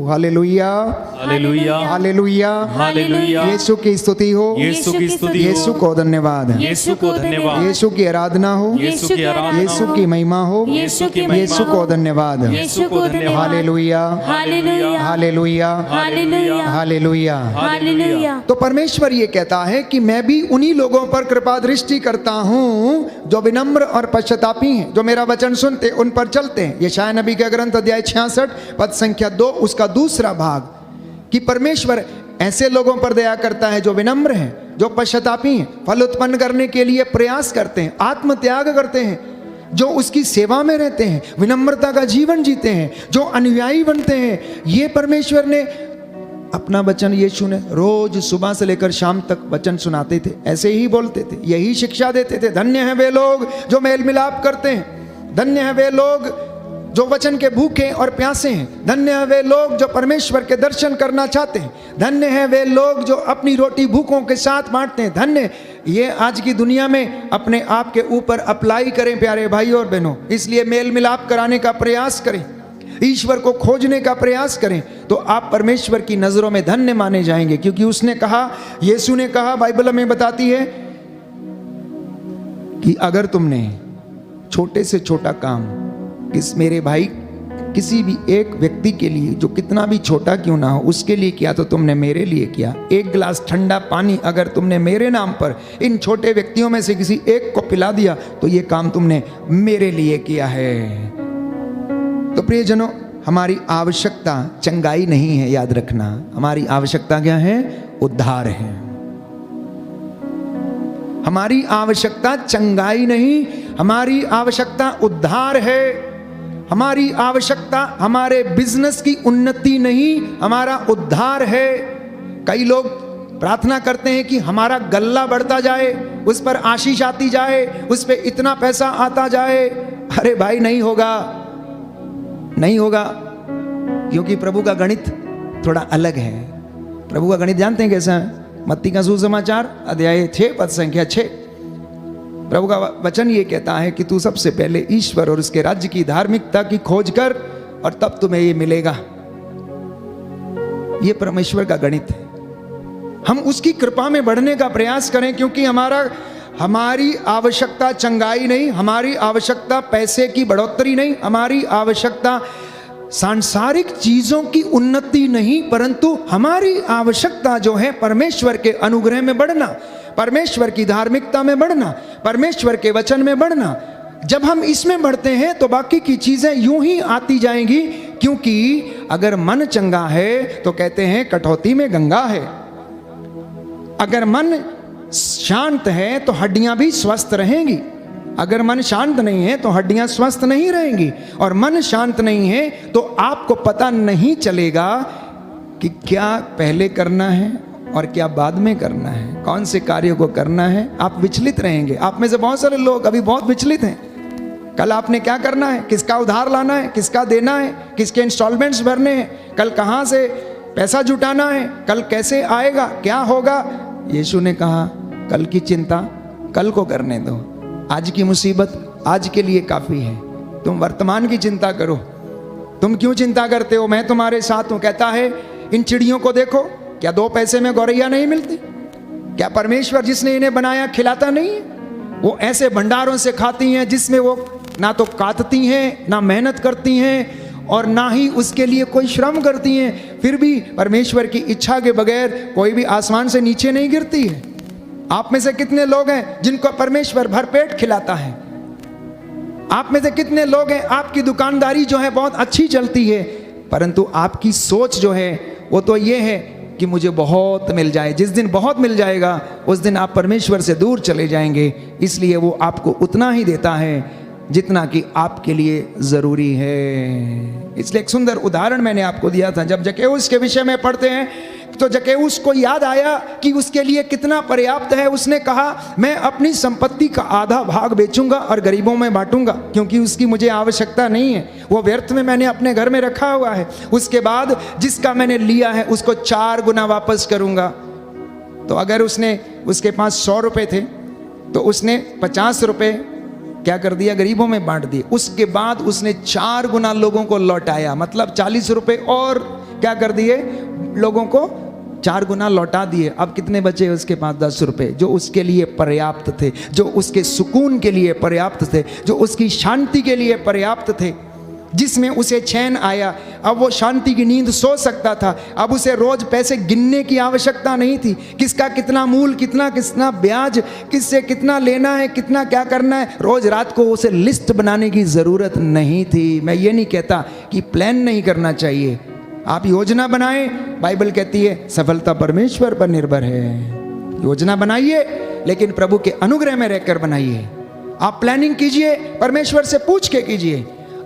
Hallelujah, hallelujah, hallelujah, hallelujah. Yeshu की स्तुति हो, यीशु की स्तुति हो, यीशु को धन्यवाद, यीशु को धन्यवाद, यीशु की आराधना हो, यीशु की आराधना, यीशु की महिमा हो, यीशु की महिमा यीशु को धन्यवाद। यीशु को धन्यवाद। Hallelujah, hallelujah, hallelujah, hallelujah, hallelujah. Hallelujah. तो परमेश्वर ये कहता है कि मैं भी उन्हीं लोगों पर कृपा दृष्टि करता हूं जो विनम्र और पश्चातापी हैं, जो मेरा वचन सुनते उन पर चलते हैं। यशायाह नबी का ग्रंथ अध्याय 66 पद संख्या 2 उसका दूसरा भाग, कि परमेश्वर ऐसे लोगों पर दया करता है जो विनम्र हैं, जो पश्चातापी हैं, फल उत्पन्न करने के लिए प्रयास करते हैं, आत्म त्याग करते हैं, जो उसकी सेवा में रहते हैं, विनम्रता का जीवन जीते हैं, जो अनुयायी बनते हैं। ये परमेश्वर ने अपना वचन, यीशु ने रोज सुबह से लेकर शाम तक वचन सुनाते थे, ऐसे ही बोलते थे, यही शिक्षा देते थे। धन्य हैं वे लोग जो मेल मिलाप करते हैं, धन्य हैं वे लोग जो वचन के भूखे और प्यासे हैं, धन्य हैं वे लोग जो परमेश्वर के दर्शन करना चाहते हैं, धन्य हैं वे लोग जो अपनी रोटी भूखों के साथ बांटते हैं। धन्य ये आज की दुनिया में अपने आप के ऊपर अप्लाई करें प्यारे भाई और बहनों। इसलिए मेल मिलाप कराने का प्रयास करें, ईश्वर को खोजने का प्रयास करें, तो आप परमेश्वर की नजरों में धन्य माने जाएंगे। क्योंकि उसने कहा, यीशु ने कहा, बाइबल में बताती है कि अगर तुमने छोटे से छोटा काम मेरे भाई किसी भी एक व्यक्ति के लिए, जो कितना भी छोटा क्यों ना हो, उसके लिए किया तो तुमने मेरे लिए किया। एक गिलास ठंडा पानी अगर तुमने मेरे नाम पर इन छोटे व्यक्तियों में से किसी एक को पिला दिया तो ये काम तुमने मेरे लिए किया है। तो प्रियजनों, हमारी आवश्यकता चंगाई नहीं है, याद रखना। हमारी आवश्यकता क्या है? उद्धार है। हमारी आवश्यकता चंगाई नहीं, हमारी आवश्यकता उद्धार है। हमारी आवश्यकता हमारे बिजनेस की उन्नति नहीं, हमारा उद्धार है। कई लोग प्रार्थना करते हैं कि हमारा गल्ला बढ़ता जाए, उस पर आशीष आती जाए, उस पर इतना पैसा आता जाए। अरे भाई नहीं होगा, नहीं होगा, क्योंकि प्रभु का गणित थोड़ा अलग है। प्रभु का गणित जानते हैं कैसा है? मत्ती का सुसमाचार अध्याय 6 पद संख्या 6, प्रभु का वचन ये कहता है कि तू सबसे पहले ईश्वर और उसके राज्य की धार्मिकता की खोज कर और तब तुम्हें ये मिलेगा। ये परमेश्वर का गणित है। हम उसकी कृपा में बढ़ने का प्रयास करें, क्योंकि हमारी आवश्यकता चंगाई नहीं, हमारी आवश्यकता पैसे की बढ़ोतरी नहीं, हमारी आवश्यकता सांसारिक चीजों की उन्नति नहीं, परंतु हमारी आवश्यकता जो है परमेश्वर के अनुग्रह में बढ़ना, परमेश्वर की धार्मिकता में बढ़ना, परमेश्वर के वचन में बढ़ना। जब हम इसमें बढ़ते हैं तो बाकी की चीजें यूं ही आती जाएंगी, क्योंकि अगर मन चंगा है तो कहते हैं कटौती में गंगा है। अगर मन शांत है तो हड्डियां भी स्वस्थ रहेंगी, अगर मन शांत नहीं है तो हड्डियां स्वस्थ नहीं रहेंगी। और मन शांत नहीं है तो आपको पता नहीं चलेगा कि क्या पहले करना है और क्या बाद में करना है, कौन से कार्य को करना है। आप विचलित रहेंगे। आप में से बहुत सारे लोग अभी बहुत विचलित हैं। कल आपने क्या करना है, किसका उधार लाना है, किसका देना है, किसके इंस्टॉलमेंट्स भरने हैं, कल कहाँ से पैसा जुटाना है, कल कैसे आएगा, क्या होगा। यीशु ने कहा कल की चिंता कल को करने दो, आज की मुसीबत आज के लिए काफ़ी है, तुम वर्तमान की चिंता करो। तुम क्यों चिंता करते हो, मैं तुम्हारे साथ हूँ। कहता है इन चिड़ियों को देखो, क्या 2 पैसे में गौरैया नहीं मिलती? क्या परमेश्वर जिसने इन्हें बनाया खिलाता नहीं है? वो ऐसे भंडारों से खाती हैं जिसमें वो ना तो काटती हैं, ना मेहनत करती हैं और ना ही उसके लिए कोई श्रम करती हैं। फिर भी परमेश्वर की इच्छा के बगैर कोई भी आसमान से नीचे नहीं गिरती है। आप में से कितने लोग हैं जिनको परमेश्वर भरपेट खिलाता है? आप में से कितने लोग हैं आपकी दुकानदारी जो है बहुत अच्छी चलती है, परंतु आपकी सोच जो है वो तो ये है कि मुझे बहुत मिल जाए। जिस दिन बहुत मिल जाएगा उस दिन आप परमेश्वर से दूर चले जाएंगे। इसलिए वो आपको उतना ही देता है जितना कि आपके लिए ज़रूरी है। इसलिए एक सुंदर उदाहरण मैंने आपको दिया था। जब जक्कैउस के विषय में पढ़ते हैं तो जक्कैउस को याद आया कि उसके लिए कितना पर्याप्त है। उसने कहा मैं अपनी संपत्ति का आधा भाग बेचूंगा और गरीबों में बांटूंगा, क्योंकि उसकी मुझे आवश्यकता नहीं है, वो व्यर्थ में मैंने अपने घर में रखा हुआ है। उसके बाद जिसका मैंने लिया है उसको 4 गुना वापस करूंगा। तो अगर उसके पास 100 रुपये थे तो उसने 50 रुपये क्या कर दिया, गरीबों में बांट दिए। उसके बाद उसने 4 गुना लोगों को लौटाया, मतलब 40 रुपये और क्या कर दिए, लोगों को 4 गुना लौटा दिए। अब कितने बचे उसके पास? 10 रुपये, जो उसके लिए पर्याप्त थे, जो उसके सुकून के लिए पर्याप्त थे, जो उसकी शांति के लिए पर्याप्त थे, जिसमें उसे चैन आया। अब वो शांति की नींद सो सकता था। अब उसे रोज पैसे गिनने की आवश्यकता नहीं थी, किसका कितना मूल, कितना कितना ब्याज, किससे कितना लेना है, कितना क्या करना है। रोज रात को उसे लिस्ट बनाने की ज़रूरत नहीं थी। मैं ये नहीं कहता कि प्लान नहीं करना चाहिए, आप योजना बनाएं। बाइबल कहती है सफलता परमेश्वर पर निर्भर है। योजना बनाइए, लेकिन प्रभु के अनुग्रह में रहकर बनाइए। आप प्लानिंग कीजिए, परमेश्वर से पूछ के कीजिए।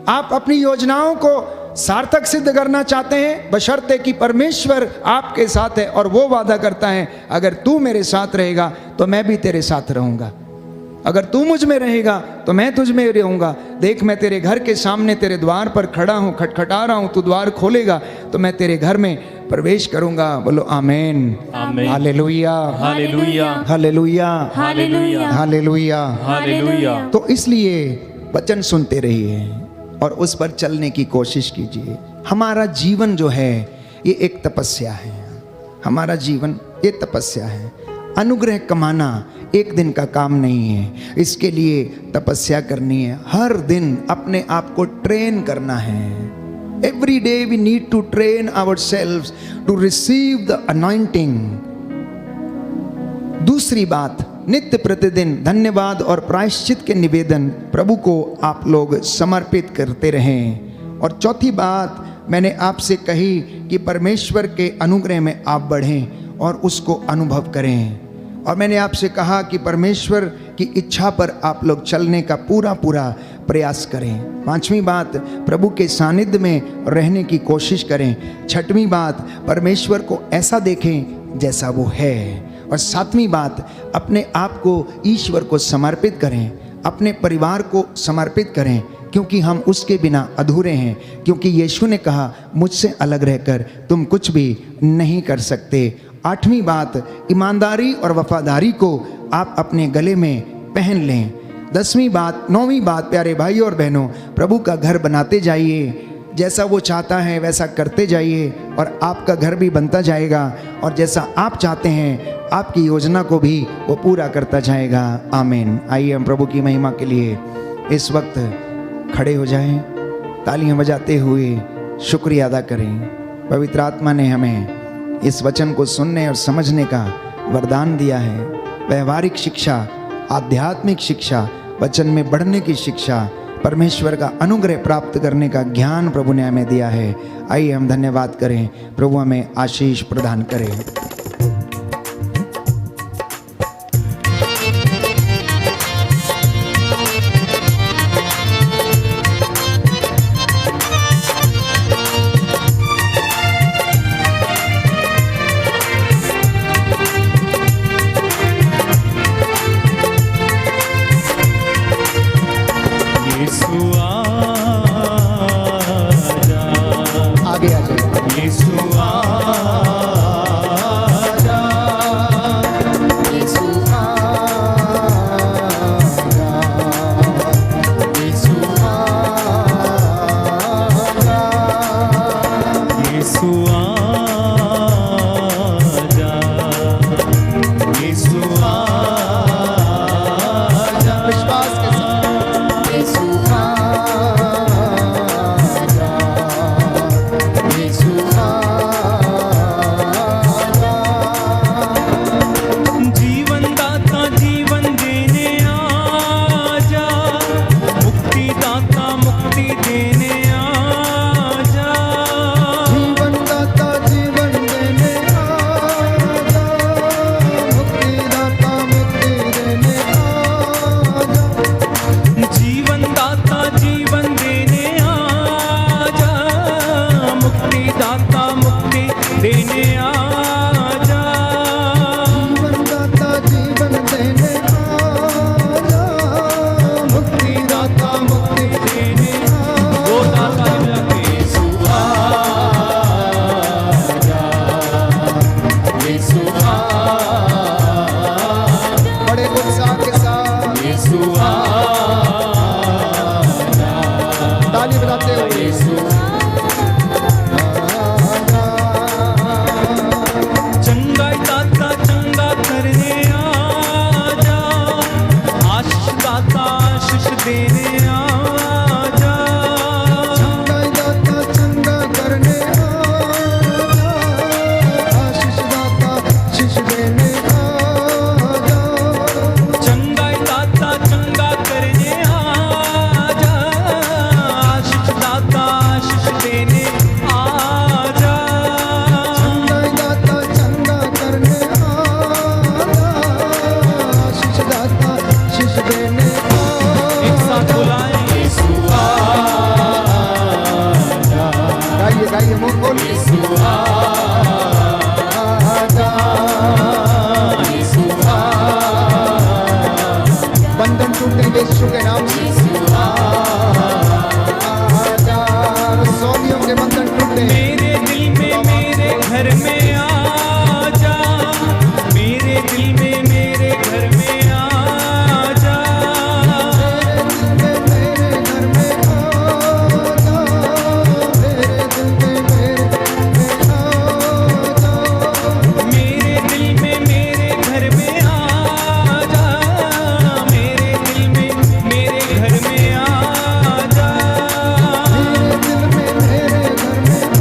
आप अपनी योजनाओं को सार्थक सिद्ध करना चाहते हैं, बशर्ते कि परमेश्वर आपके साथ है और वो वादा करता है अगर तू मेरे साथ रहेगा तो मैं भी तेरे साथ रहूँगा, अगर तू मुझ में रहेगा तो मैं तुझ में रहूँगा। देख मैं तेरे घर के सामने तेरे द्वार पर खड़ा हूँ, खटखटा रहा हूँ, तू द्वार खोलेगा तो मैं तेरे घर में प्रवेश करूँगा। बोलो आमीन, आमीन, hallelujah, hallelujah, hallelujah, hallelujah, hallelujah, hallelujah. तो इसलिए वचन सुनते रहिए और उस पर चलने की कोशिश कीजिए। हमारा जीवन जो है ये एक तपस्या है। हमारा जीवन ये तपस्या है। अनुग्रह कमाना एक दिन का काम नहीं है, इसके लिए तपस्या करनी है। हर दिन अपने आप को ट्रेन करना है। Every day we need to train ourselves to receive the anointing. दूसरी बात, नित्य प्रतिदिन धन्यवाद और प्रायश्चित के निवेदन प्रभु को आप लोग समर्पित करते रहें। और चौथी बात मैंने आपसे कही कि परमेश्वर के अनुग्रह में आप बढ़ें और उसको अनुभव करें। और मैंने आपसे कहा कि परमेश्वर की इच्छा पर आप लोग चलने का पूरा प्रयास करें। 5वीं बात, प्रभु के सानिध्य में रहने की कोशिश करें। 6वीं बात, परमेश्वर को ऐसा देखें जैसा वो है। और सातवीं बात, अपने आप को ईश्वर को समर्पित करें, अपने परिवार को समर्पित करें, क्योंकि हम उसके बिना अधूरे हैं। क्योंकि यीशु ने कहा, मुझसे अलग रहकर तुम कुछ भी नहीं कर सकते। आठवीं बात, ईमानदारी और वफादारी को आप अपने गले में पहन लें। 10वीं बात, 9वीं बात, प्यारे भाई और बहनों, प्रभु का घर बनाते जाइए, जैसा वो चाहता है वैसा करते जाइए और आपका घर भी बनता जाएगा, और जैसा आप चाहते हैं आपकी योजना को भी वो पूरा करता जाएगा। आमीन। आइए हम प्रभु की महिमा के लिए इस वक्त खड़े हो जाएं, तालियां बजाते हुए शुक्रिया अदा करें। पवित्र आत्मा ने हमें इस वचन को सुनने और समझने का वरदान दिया है। व्यवहारिक शिक्षा, आध्यात्मिक शिक्षा, वचन में बढ़ने की शिक्षा, परमेश्वर का अनुग्रह प्राप्त करने का ज्ञान प्रभु ने हमें दिया है। आइए हम धन्यवाद करें, प्रभु हमें आशीष प्रदान करे। आगे आ जाइए। विश्वास के साथ जीवन दाता जीवन देने आजा, मुक्ति दाता मुक्ति देने आजा, जीवन दाता जीवन देने आजा, मुक्ति दाता मुक्ति देने आजा, जीवन दाता जीवन देने आजा, मुक्ति दाता मुक्ति देने आजा, जीवन दाता जीवन देने आजा, मुक्ति दाता मुक्ति देने वो दाता जाके यीशु आजा, यीशु आजा, बड़े उत्साह के साथ यीशु आजा, ताली बजाते हुए यीशु चंगाई दाता चंगा करने आजा, आशीष दाता आशीष देने आजा, चंगा दाता चंगा करने आजा, आशीष दाता आशीष देने आजा, चंगाई दाता चंगा करने आजा, आशीष दाता आशीष देने आजा, चंगा दाता चंगा करने आजा, आशीष दाता आशीष देने एक साथ बुलाएं यीशु आजा, गाइए गाइए मुंह खोलिए। यीशु आजा, यीशु आजा, बंधन टूटे यीशु के नाम से आजा, रसोलियों के बंधन टूटे। मेरे दिल में मेरे घर में आजा, मेरे दिल में मेरे घर में आजा, मेरे घर में आजा, मेरे दिल में मेरे आजा, मेरे दिल में मेरे घर में आजा, मेरे दिल में मेरे घर में आजा, मेरे दिल में मेरे घर में आजा,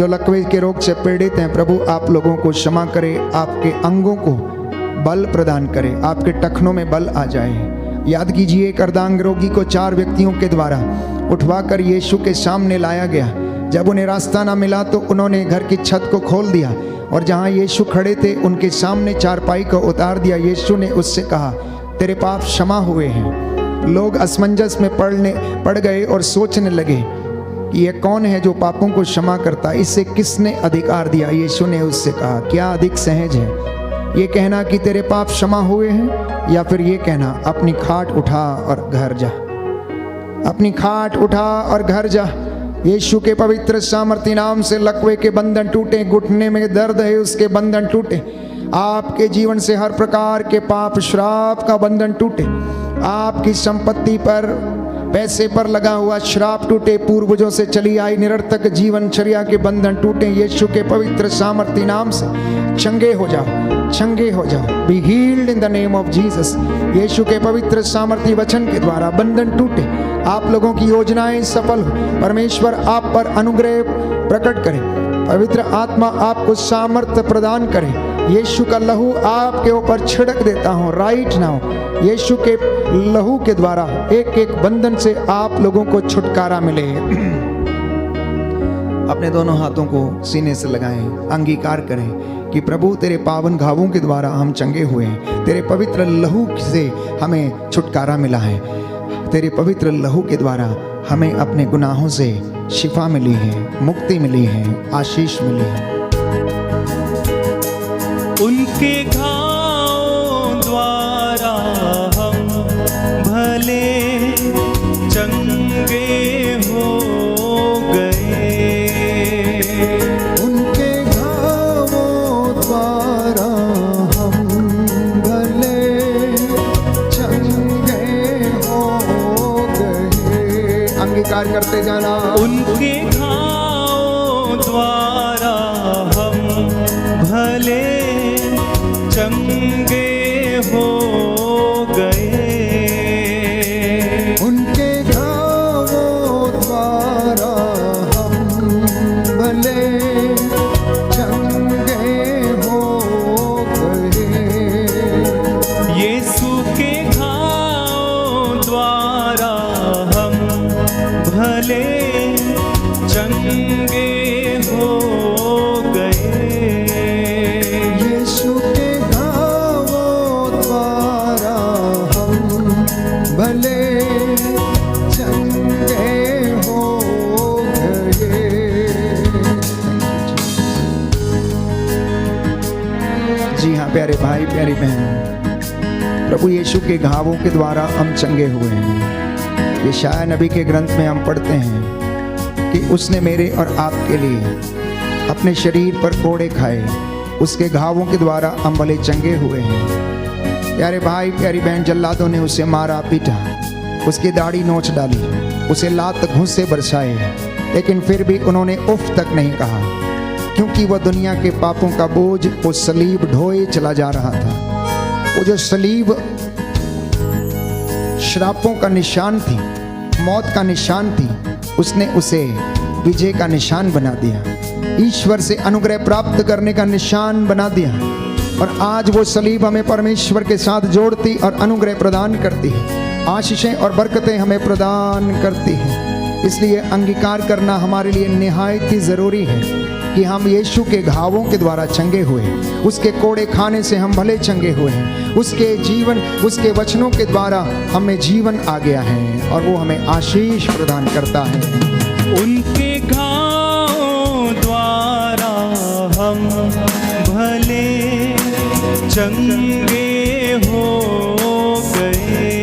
जो लकवे के रोग से पीड़ित हैं, प्रभु आप लोगों को क्षमा करे, आपके अंगों को बल प्रदान करे, आपके टखनों में बल आ जाए। याद कीजिए एक अर्धांग रोगी को 4 व्यक्तियों के द्वारा उठवाकर यीशु के सामने लाया गया। जब उन्हें रास्ता ना मिला तो उन्होंने घर की छत को खोल दिया और जहाँ यीशु खड़े थे उनके सामने चारपाई को उतार दिया। यीशु ने उससे कहा, तेरे पाप क्षमा हुए हैं। लोग असमंजस में पड़ गए और सोचने लगे कि यह कौन है जो पापों को क्षमा करता, इससे किसने अधिकार दिया। यीशु ने उससे कहा, क्या अधिक सहज है, ये कहना कि तेरे पाप क्षमा हुए हैं, या फिर ये कहना अपनी खाट उठा और घर जा, अपनी खाट उठा और घर जा। यीशु के पवित्र सामर्थी नाम से लकवे के बंधन टूटे, घुटने में दर्द है उसके बंधन टूटे, आपके जीवन से हर प्रकार के पाप श्राप का बंधन टूटे, आपकी संपत्ति पर पैसे पर लगा हुआ श्राप टूटे, पूर्वजों से चली आई निरर्थक जीवनचर्या के बंधन टूटे। यीशु के पवित्र सामर्थी नाम से चंगे हो जाओ, चंगे हो जाओ। Be healed in the name of Jesus. Yeshu के पवित्र सामर्थी वचन के द्वारा बंधन टूटे, आप लोगों की योजनाएं सफल हो, परमेश्वर आप पर अनुग्रह प्रकट करे, पवित्र आत्मा आपको सामर्थ्य प्रदान करे। यीशु का लहू आपके ऊपर छिड़क देता हूँ राइट नाउ। यीशु के लहू के द्वारा एक एक बंधन से आप लोगों को छुटकारा मिले। अपने दोनों हाथों को सीने से लगाएं, अंगीकार करें कि प्रभु तेरे पावन घावों के द्वारा हम चंगे हुए हैं, तेरे पवित्र लहू से हमें छुटकारा मिला है, तेरे पवित्र लहू के द्वारा हमें अपने गुनाहों से शिफा मिली है, मुक्ति मिली है, आशीष मिली है। उनके घावों द्वारा हम भले चंगे हो गए, उनके घावों द्वारा हम भले चंगे हो गए। अंगीकार करते जाना। उनके घावों द्वारा हम भले चंगे हो गए, उनके घावों द्वारा हम भले चंगे हो गए। यीशु के घावों द्वारा हम भले चंगे हो गए, यीशु के घावों द्वारा हम भले चंगे हो गए। जी हाँ प्यारे भाई प्यारी बहन, प्रभु यीशु के घावों के द्वारा हम चंगे हुए हैं। यशायाह नबी के ग्रंथ में हम पढ़ते हैं कि उसने मेरे और आपके लिए अपने शरीर पर कोड़े खाए, उसके घावों के द्वारा हम भले चंगे हुए हैं। प्यारे भाई प्यारी बहन, जल्लादों ने उसे मारा पीटा, उसकी दाढ़ी नोच डाली, उसे लात घूंसे बरसाए, लेकिन फिर भी उन्होंने उफ तक नहीं कहा, क्योंकि वह दुनिया के पापों का बोझ वो सलीब ढोए चला जा रहा था। वो जो सलीब श्रापों का निशान थी, मौत का निशान थी, उसने उसे विजय का निशान बना दिया, ईश्वर से अनुग्रह प्राप्त करने का निशान बना दिया। और आज वो सलीब हमें परमेश्वर के साथ जोड़ती और अनुग्रह प्रदान करती है, आशीषें और बरकतें हमें प्रदान करती है। इसलिए अंगीकार करना हमारे लिए निहायत ही ज़रूरी है कि हम यीशु के घावों के द्वारा चंगे हुए, उसके कोड़े खाने से हम भले चंगे हुए हैं, उसके जीवन, उसके वचनों के द्वारा हमें जीवन आ गया है और वो हमें आशीष प्रदान करता है। उनके घावों द्वारा हम भले चंगे हो गए,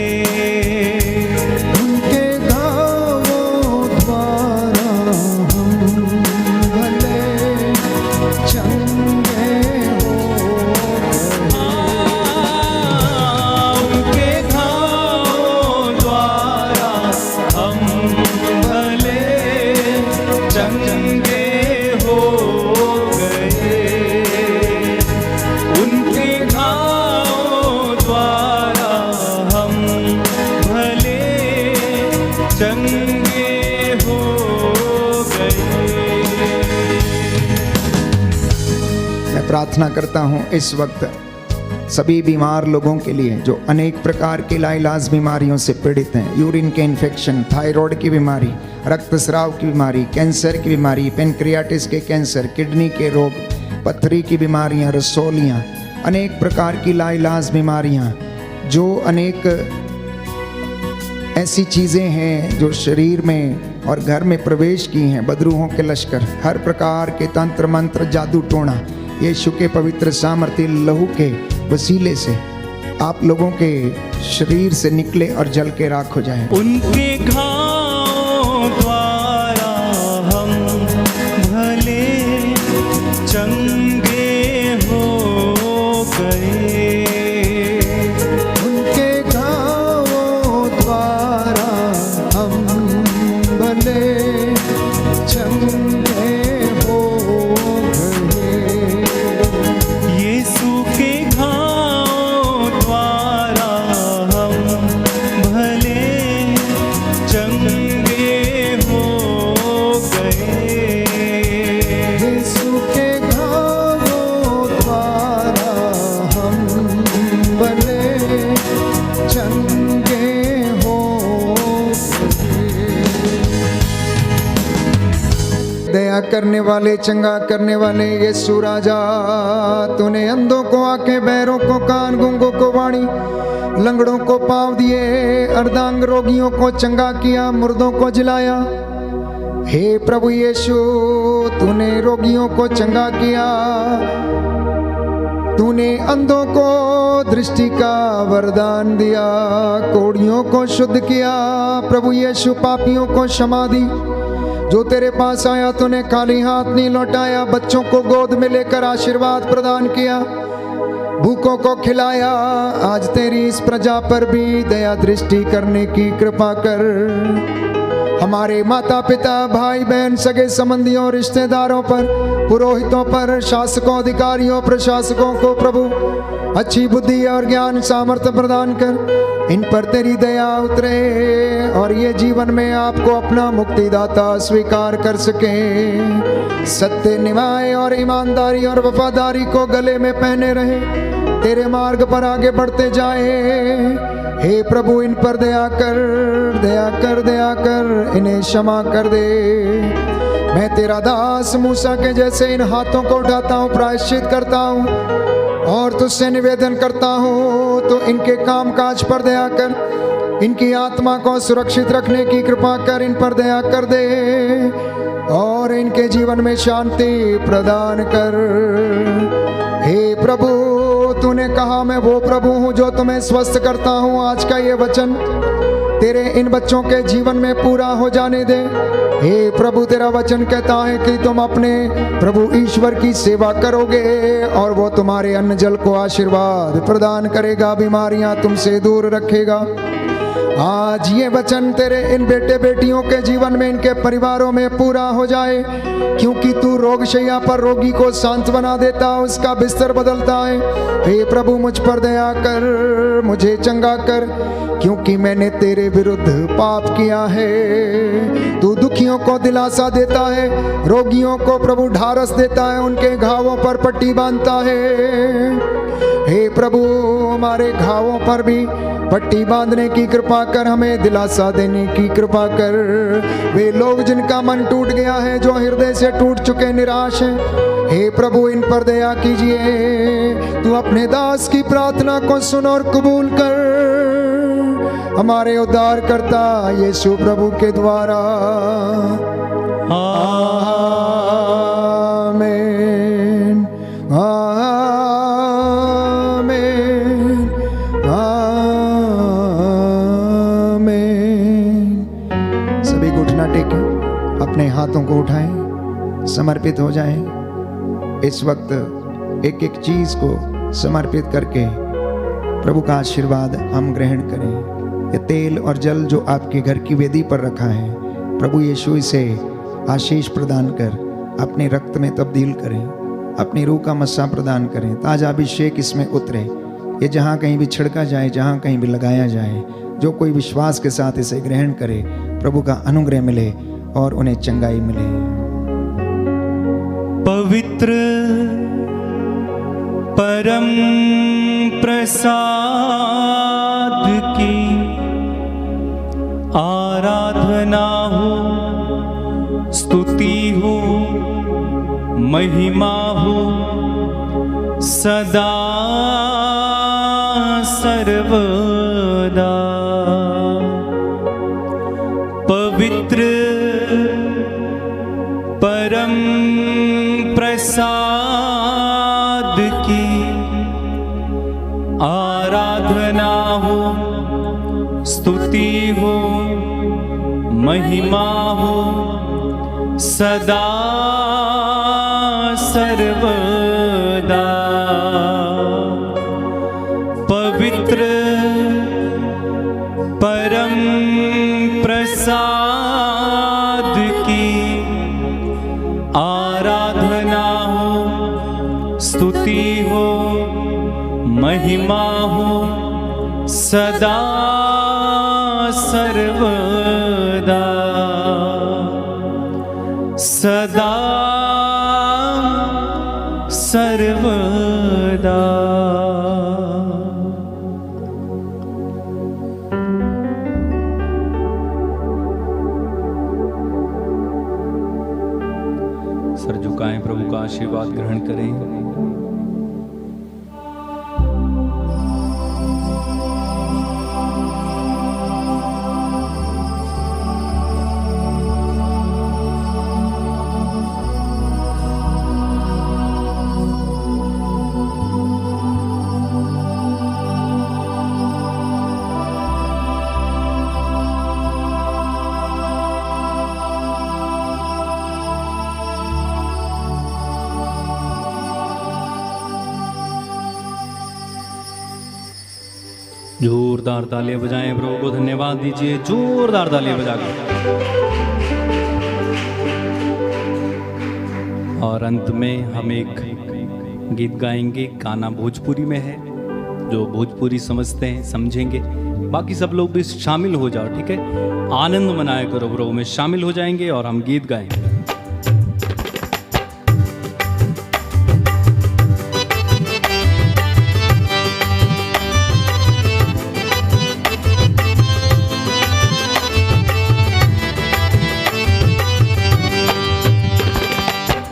उनके घावों द्वारा हम भले चंगे हो गए। उनके घावों द्वारा हम भले चंगे हो गए, उनके घावों प्रार्थना करता हूँ इस वक्त सभी बीमार लोगों के लिए जो अनेक प्रकार की लाइलाज बीमारियों से पीड़ित हैं, यूरिन के इन्फेक्शन, थायराइड की बीमारी, रक्तस्राव की बीमारी, कैंसर की बीमारी, पेनक्रियाटिस के कैंसर, किडनी के रोग, पथरी की बीमारियां, रसोलियां, अनेक प्रकार की लाइलाज बीमारियां, जो अनेक ऐसी चीज़ें हैं जो शरीर में और घर में प्रवेश की हैं, बदरूहों के लश्कर, हर प्रकार के तंत्र मंत्र, जादू टोना, यीशु के पवित्र सामर्थ्य लहू के वसीले से आप लोगों के शरीर से निकले और जल के राख हो जाएं। उनके घावों द्वारा हम भले चंगे हो गए, उनके घावों द्वारा हम भले चंगे हो गए। यीशु के घावों द्वारा हम भले चंगे हो गए, यीशु के घावों द्वारा हम भले चंगे हो गए। दया करने वाले, चंगा करने वाले यीशु राजा, तूने अंधों को आंखें, बहरों को कान, गूंगों को वाणी, लंगड़ों को पाँव दिए, अर्धांग रोगियों को चंगा किया, मुर्दों को जिलाया। हे प्रभु यीशु, तूने रोगियों को चंगा किया, तूने अंधों को दृष्टि का वरदान दिया, कोढ़ियों को शुद्ध किया। प्रभु यीशु, पापियों को क्षमा दी। जो तेरे पास आया तूने खाली हाथ नहीं लौटाया, बच्चों को गोद में लेकर आशीर्वाद प्रदान किया, भूखों को खिलाया। आज तेरी इस प्रजा पर भी दया दृष्टि करने की कृपा कर। हमारे माता पिता, भाई बहन, सगे संबंधियों, रिश्तेदारों पर, पुरोहितों पर, शासकों, अधिकारियों, प्रशासकों को प्रभु अच्छी बुद्धि और ज्ञान सामर्थ्य प्रदान कर। इन पर तेरी दया उतरे और ये जीवन में आपको अपना मुक्तिदाता स्वीकार कर सके। सत्य, न्याय और ईमानदारी और वफादारी को गले में पहने रहे, तेरे मार्ग पर आगे बढ़ते जाए। हे प्रभु, इन पर दया कर, दया कर, दया कर, इन्हें क्षमा कर दे। मैं तेरा दास मूसा के जैसे इन हाथों को उठाता हूँ, प्रायश्चित करता हूँ और तुझसे निवेदन करता हूँ, तो इनके काम काज पर दया कर, इनकी आत्मा को सुरक्षित रखने की कृपा कर, इन पर दया कर दे और इनके जीवन में शांति प्रदान कर। हे प्रभु, तूने कहा मैं वो प्रभु हूँ जो तुम्हें स्वस्थ करता हूँ। आज का ये वचन तेरे इन बच्चों के जीवन में पूरा हो जाने दे। हे प्रभु, तेरा वचन कहता है कि तुम अपने प्रभु ईश्वर की सेवा करोगे और वो तुम्हारे अन्न जल को आशीर्वाद प्रदान करेगा, बीमारियां तुमसे दूर रखेगा। आज ये वचन तेरे इन बेटे बेटियों के जीवन में, इनके परिवारों में पूरा हो जाए, क्योंकि तू रोगशैया पर रोगी को सांत्वना देता, उसका बिस्तर बदलता है। हे प्रभु, मुझ पर दया कर, मुझे चंगा कर, क्योंकि मैंने तेरे विरुद्ध पाप किया है। तू दुखियों को दिलासा देता है, रोगियों को प्रभु ढारस देता है, उनके घावों पर पट्टी बांधता है। हे प्रभु, हमारे घावों पर भी पट्टी बांधने की कृपा कर, हमें दिलासा देने की कृपा कर। वे लोग जिनका मन टूट गया है, जो हृदय से टूट चुके, निराश हैं, हे प्रभु, इन पर दया कीजिए। तू अपने दास की प्रार्थना को सुन और कबूल कर, हमारे उद्धारकर्ता यीशु प्रभु के द्वारा। आमीन, आमीन, आमीन। सभी घुटना टेकें, अपने हाथों को उठाएं, समर्पित हो जाएं। इस वक्त एक एक चीज को समर्पित करके प्रभु का आशीर्वाद हम ग्रहण करें। ये तेल और जल जो आपके घर की वेदी पर रखा है, प्रभु यीशु इसे आशीष प्रदान कर अपने रक्त में तब्दील करें, अपनी रूह का मस्सा प्रदान करें, ताजा अभिषेक इसमें उतरे। ये जहाँ कहीं भी छिड़का जाए, जहाँ कहीं भी लगाया जाए, जो कोई विश्वास के साथ इसे ग्रहण करे, प्रभु का अनुग्रह मिले और उन्हें चंगाई मिले। पवित्र परम प्रसाद की आराधना हो, स्तुति हो, महिमा हो सदा सर्वदा। पवित्र परम प्रसाद की आराधना हो, स्तुति हो, महिमा हो सदा सर्वदा। पवित्र परम प्रसाद की आराधना हो, स्तुति हो, महिमा हो सदा सर्वदा। सदा सर्वदा। सर झुकाएं, प्रभु का आशीर्वाद ग्रहण करें। जोरदार तालियां बजाएं, प्रभु को धन्यवाद दीजिए, जोरदार तालियां बजाकर। और अंत में हम एक गीत गाएंगे, गाना भोजपुरी में है, जो भोजपुरी समझते हैं समझेंगे। बाकी सब लोग भी शामिल हो जाओ, ठीक है। आनंद मनाया करो, प्रभु में शामिल हो जाएंगे और हम गीत गाएंगे।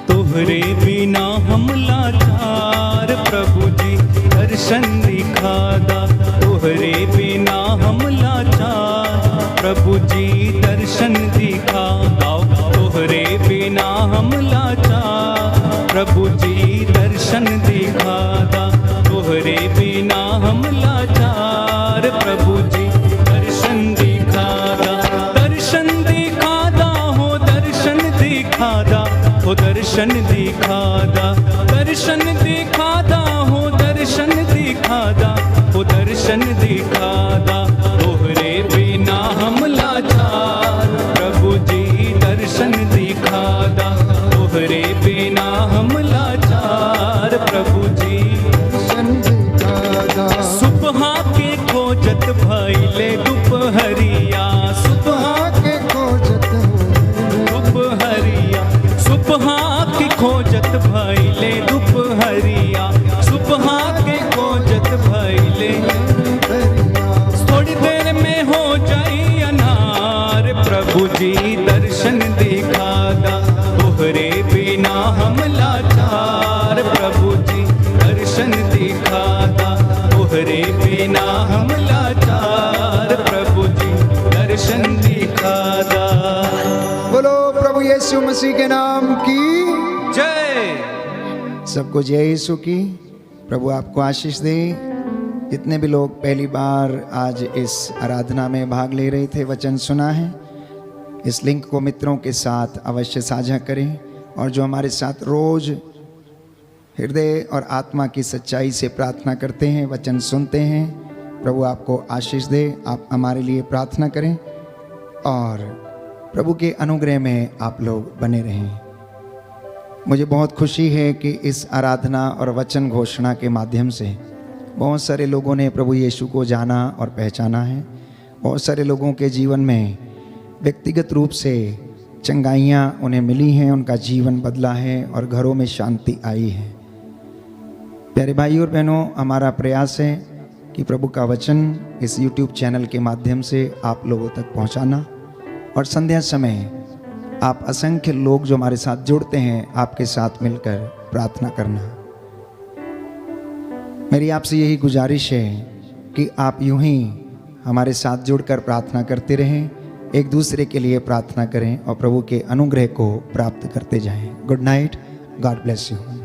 तोहरे बिना हम लाचार, प्रभु जी दर्शन दिखादा। तोहरे बिना हम लाचार, प्रभु जी दर्शन दिखादा। तोहरे बिना हम लाचार, प्रभु जी दर्शन दिखादा। तोहरे बिना हम लाचार, प्रभु जी दर्शन दिखादा। दर्शन दिखादा हो, दर्शन दिखादा हो, दर्शन दिखादा। दर्शन दिखादा हो, दर्शन दिखादा हो, दर्शन दिखादा। तोहरे बिना हम लाचार, प्रभु जी दर्शन दिखादा। तोहरे बिना हम लाचार, प्रभु जी दर्शन दिखादा। सुबह के खोजत भइले दोपहरिया, सुबह के खोजत दोपहरिया, सुबह की खोजत भइले दोपहरिया, सुबह के खोजत भइले। थोड़ी देर में हो जाई अनार, प्रभु जी दर्शन दिखादा। तोहरे बिना हम लाचार, प्रभु जी दर्शन दिखादा। तोहरे बिना हम लाचार, प्रभु जी दर्शन दिखादा। बोलो प्रभु यीशु मसीह के नाम की जय। सबको जय यीशु की। प्रभु आपको आशीष दे। जितने भी लोग पहली बार आज इस आराधना में भाग ले रहे थे, वचन सुना है, इस लिंक को मित्रों के साथ अवश्य साझा करें। और जो हमारे साथ रोज हृदय और आत्मा की सच्चाई से प्रार्थना करते हैं, वचन सुनते हैं, प्रभु आपको आशीष दे। आप हमारे लिए प्रार्थना करें और प्रभु के अनुग्रह में आप लोग बने रहें। मुझे बहुत खुशी है कि इस आराधना और वचन घोषणा के माध्यम से बहुत सारे लोगों ने प्रभु यीशु को जाना और पहचाना है। बहुत सारे लोगों के जीवन में व्यक्तिगत रूप से चंगाइयाँ उन्हें मिली हैं, उनका जीवन बदला है और घरों में शांति आई है। प्यारे भाई और बहनों, हमारा प्रयास है कि प्रभु का वचन इस YouTube चैनल के माध्यम से आप लोगों तक पहुंचाना, और संध्या समय आप असंख्य लोग जो हमारे साथ जुड़ते हैं आपके साथ मिलकर प्रार्थना करना। मेरी आपसे यही गुजारिश है कि आप यूं ही हमारे साथ जुड़कर प्रार्थना करते रहें, एक दूसरे के लिए प्रार्थना करें और प्रभु के अनुग्रह को प्राप्त करते जाएं। Good night, God bless you.